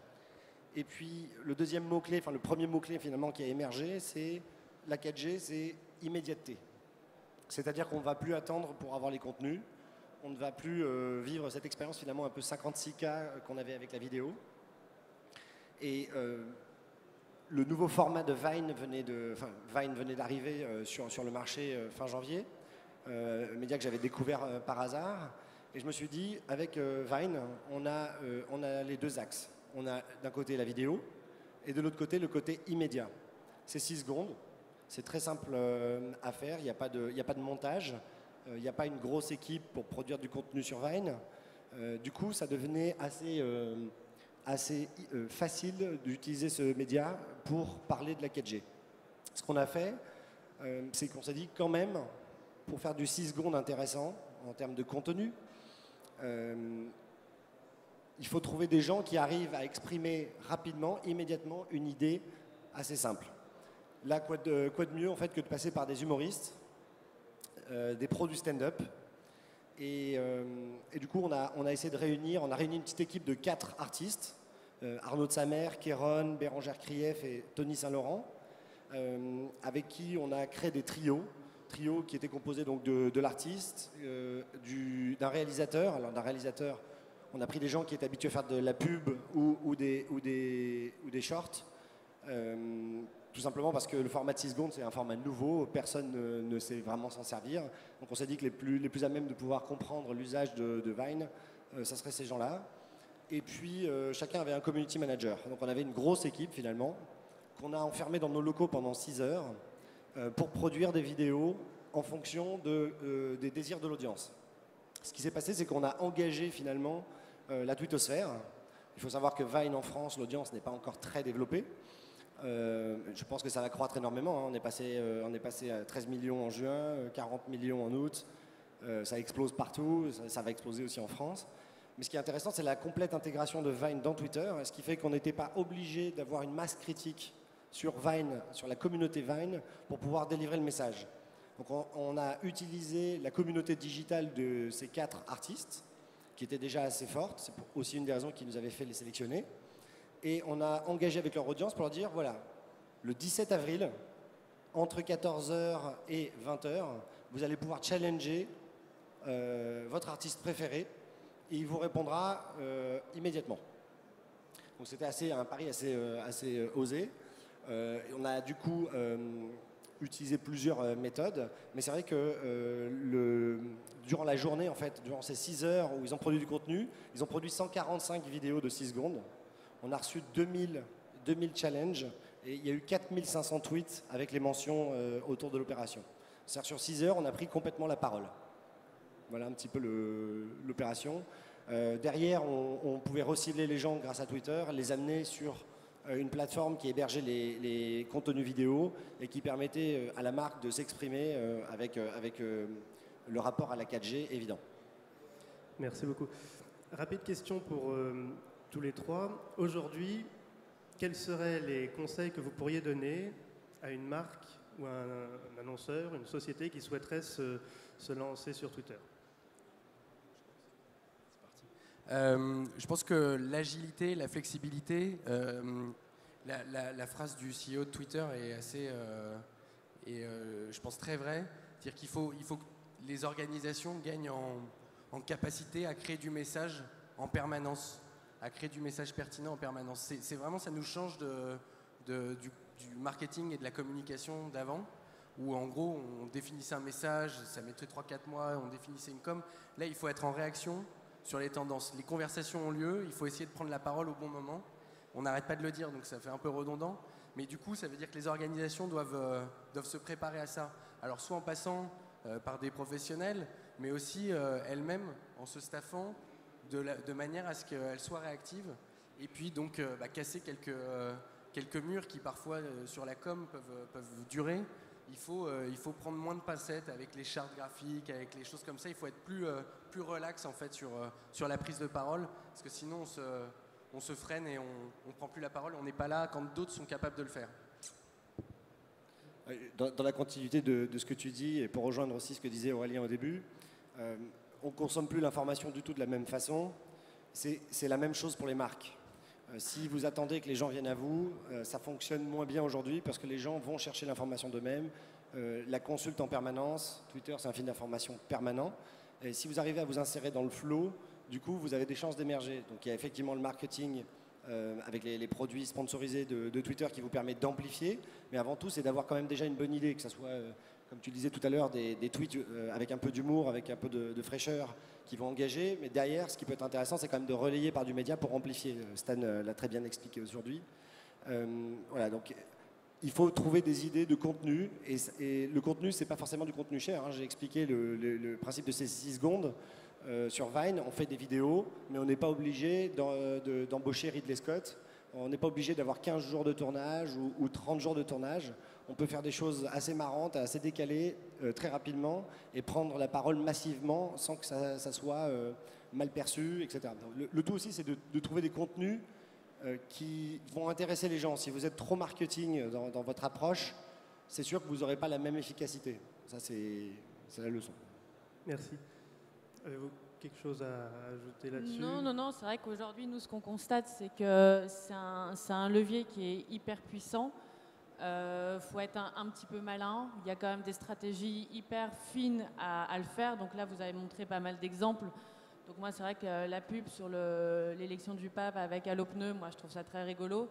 Et puis le deuxième mot-clé, enfin le premier mot-clé finalement qui a émergé, c'est la 4G, c'est immédiateté. C'est-à-dire qu'on ne va plus attendre pour avoir les contenus, on ne va plus vivre cette expérience finalement un peu 56K qu'on avait avec la vidéo. Et le nouveau format de Vine venait d'arriver sur le marché fin janvier. Média que j'avais découvert par hasard, et je me suis dit avec Vine on a les deux axes, on a d'un côté la vidéo et de l'autre côté le côté immédiat. C'est 6 secondes, c'est très simple à faire, il n'y a pas de montage, il n'y a pas une grosse équipe pour produire du contenu sur Vine, du coup ça devenait assez facile d'utiliser ce média pour parler de la 4G. Ce qu'on a fait, c'est qu'on s'est dit quand même, pour faire du 6 secondes intéressant en termes de contenu, il faut trouver des gens qui arrivent à exprimer rapidement, immédiatement, une idée assez simple. Là, quoi de mieux en fait que de passer par des humoristes, des pros du stand-up. Et du coup, on a essayé de réunir, on a réuni une petite équipe de 4 artistes, Arnaud de Samer, Kéron, Bérangère Krief et Tony Saint-Laurent, avec qui on a créé des trios qui était composé donc de l'artiste, d'un réalisateur. Alors d'un réalisateur, on a pris des gens qui étaient habitués à faire de la pub ou des shorts, tout simplement parce que le format de 6 secondes c'est un format nouveau, personne ne sait vraiment s'en servir. Donc on s'est dit que les plus à même de pouvoir comprendre l'usage de Vine, ça serait ces gens-là. Et puis chacun avait un community manager. Donc on avait une grosse équipe finalement, qu'on a enfermée dans nos locaux pendant 6 heures, pour produire des vidéos en fonction des désirs de l'audience. Ce qui s'est passé, c'est qu'on a engagé finalement la twittosphère. Il faut savoir que Vine en France, l'audience n'est pas encore très développée. Je pense que ça va croître énormément. On est passé à 13 millions en juin, 40 millions en août. Ça explose partout, ça va exploser aussi en France. Mais ce qui est intéressant, c'est la complète intégration de Vine dans Twitter, ce qui fait qu'on n'était pas obligé d'avoir une masse critique sur Vine, sur la communauté Vine, pour pouvoir délivrer le message. Donc on a utilisé la communauté digitale de ces 4 artistes, qui était déjà assez forte, c'est aussi une des raisons qui nous avait fait les sélectionner, et on a engagé avec leur audience pour leur dire, voilà, le 17 avril, entre 14h et 20h, vous allez pouvoir challenger votre artiste préféré, et il vous répondra immédiatement. Donc c'était un pari assez osé. On a du coup utilisé plusieurs méthodes, mais c'est vrai que durant la journée, en fait, durant ces 6 heures où ils ont produit du contenu, ils ont produit 145 vidéos de 6 secondes. On a reçu 2000 challenges et il y a eu 4500 tweets avec les mentions autour de l'opération. C'est-à-dire sur 6 heures, on a pris complètement la parole. Voilà un petit peu l'opération. Derrière, on pouvait recibler les gens grâce à Twitter, les amener sur une plateforme qui hébergeait les contenus vidéo et qui permettait à la marque de s'exprimer avec le rapport à la 4G évident. Merci beaucoup. Rapide question pour tous les trois. Aujourd'hui, quels seraient les conseils que vous pourriez donner à une marque ou à un annonceur, une société qui souhaiterait se lancer sur Twitter? Je pense que l'agilité, la flexibilité, la phrase du CEO de Twitter est assez, je pense, très vraie. C'est-à-dire qu'il faut que les organisations gagnent en capacité à créer du message en permanence, à créer du message pertinent en permanence. C'est vraiment, ça nous change du marketing et de la communication d'avant, où en gros, on définissait un message, ça mettrait 3-4 mois, on définissait une com. Là, il faut être en réaction sur les tendances. Les conversations ont lieu, il faut essayer de prendre la parole au bon moment. On n'arrête pas de le dire, donc ça fait un peu redondant. Mais du coup, ça veut dire que les organisations doivent se préparer à ça. Alors, soit en passant par des professionnels, mais aussi elles-mêmes en se staffant de manière à ce qu'elles soient réactives. Et puis, donc, casser quelques murs qui, parfois, sur la com, peuvent durer. Il faut prendre moins de pincettes avec les chartes graphiques, avec les choses comme ça. Il faut être plus relax en fait sur la prise de parole, parce que sinon on se freine et on prend plus la parole. On n'est pas là quand d'autres sont capables de le faire. Dans la continuité de ce que tu dis, et pour rejoindre aussi ce que disait Aurélien au début, on ne consomme plus l'information du tout de la même façon. C'est la même chose pour les marques. Si vous attendez que les gens viennent à vous, ça fonctionne moins bien aujourd'hui parce que les gens vont chercher l'information d'eux-mêmes, la consultent en permanence. Twitter, c'est un fil d'information permanent. Et si vous arrivez à vous insérer dans le flow, du coup, vous avez des chances d'émerger. Donc il y a effectivement le marketing avec les produits sponsorisés de Twitter qui vous permet d'amplifier. Mais avant tout, c'est d'avoir quand même déjà une bonne idée, que ce soit, comme tu le disais tout à l'heure, des tweets avec un peu d'humour, avec un peu de fraîcheur, qui vont engager, mais derrière, ce qui peut être intéressant, c'est quand même de relayer par du média pour amplifier. Stan l'a très bien expliqué aujourd'hui. Voilà, donc il faut trouver des idées de contenu, et le contenu, c'est pas forcément du contenu cher. Hein. J'ai expliqué le principe de ces 6 secondes. Sur Vine, on fait des vidéos, mais on n'est pas obligé d'embaucher Ridley Scott. On n'est pas obligé d'avoir 15 jours de tournage ou 30 jours de tournage. On peut faire des choses assez marrantes, assez décalées, très rapidement, et prendre la parole massivement sans que ça soit mal perçu, etc. Le tout aussi, c'est de trouver des contenus qui vont intéresser les gens. Si vous êtes trop marketing dans votre approche, c'est sûr que vous n'aurez pas la même efficacité. Ça, c'est la leçon. Merci. Avez-vous quelque chose à ajouter là-dessus? Non, c'est vrai qu'aujourd'hui, nous, ce qu'on constate, c'est que c'est un levier qui est hyper puissant. Faut être un petit peu malin. Il y a quand même des stratégies hyper fines à le faire. Donc là, vous avez montré pas mal d'exemples. Donc moi, c'est vrai que la pub sur l'élection du pape avec Allopneu, moi, je trouve ça très rigolo.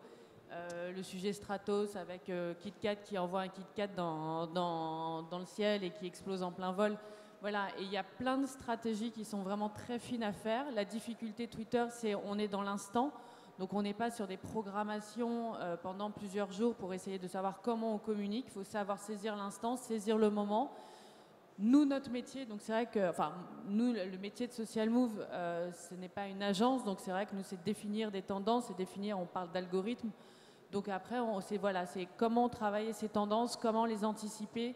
Le sujet Stratos avec KitKat qui envoie un KitKat dans le ciel et qui explose en plein vol. Voilà, et il y a plein de stratégies qui sont vraiment très fines à faire. La difficulté Twitter, c'est on est dans l'instant. Donc on n'est pas sur des programmations pendant plusieurs jours pour essayer de savoir comment on communique. Il faut savoir saisir l'instant, saisir le moment. Nous, notre métier, donc c'est vrai que, enfin, nous, le métier de Social Move, ce n'est pas une agence, donc c'est vrai que nous, c'est définir des tendances, c'est définir, on parle d'algorithmes. Donc après, c'est comment travailler ces tendances, comment les anticiper,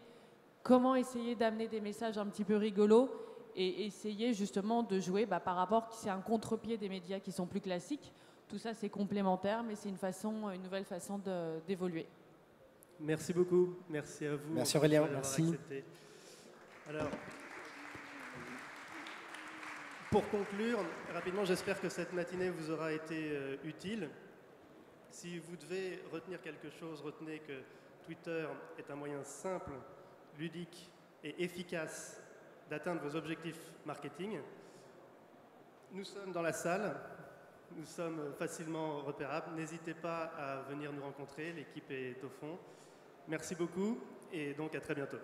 comment essayer d'amener des messages un petit peu rigolos et essayer justement de jouer par rapport, c'est un contre-pied des médias qui sont plus classiques. Tout ça, c'est complémentaire, mais c'est une nouvelle façon d'évoluer. Merci beaucoup. Merci à vous. Merci Aurélien. Merci. Accepté. Alors, pour conclure, rapidement, j'espère que cette matinée vous aura été utile. Si vous devez retenir quelque chose, retenez que Twitter est un moyen simple, ludique et efficace d'atteindre vos objectifs marketing. Nous sommes dans la salle, nous sommes facilement repérables. N'hésitez pas à venir nous rencontrer, l'équipe est au fond. Merci beaucoup et donc à très bientôt.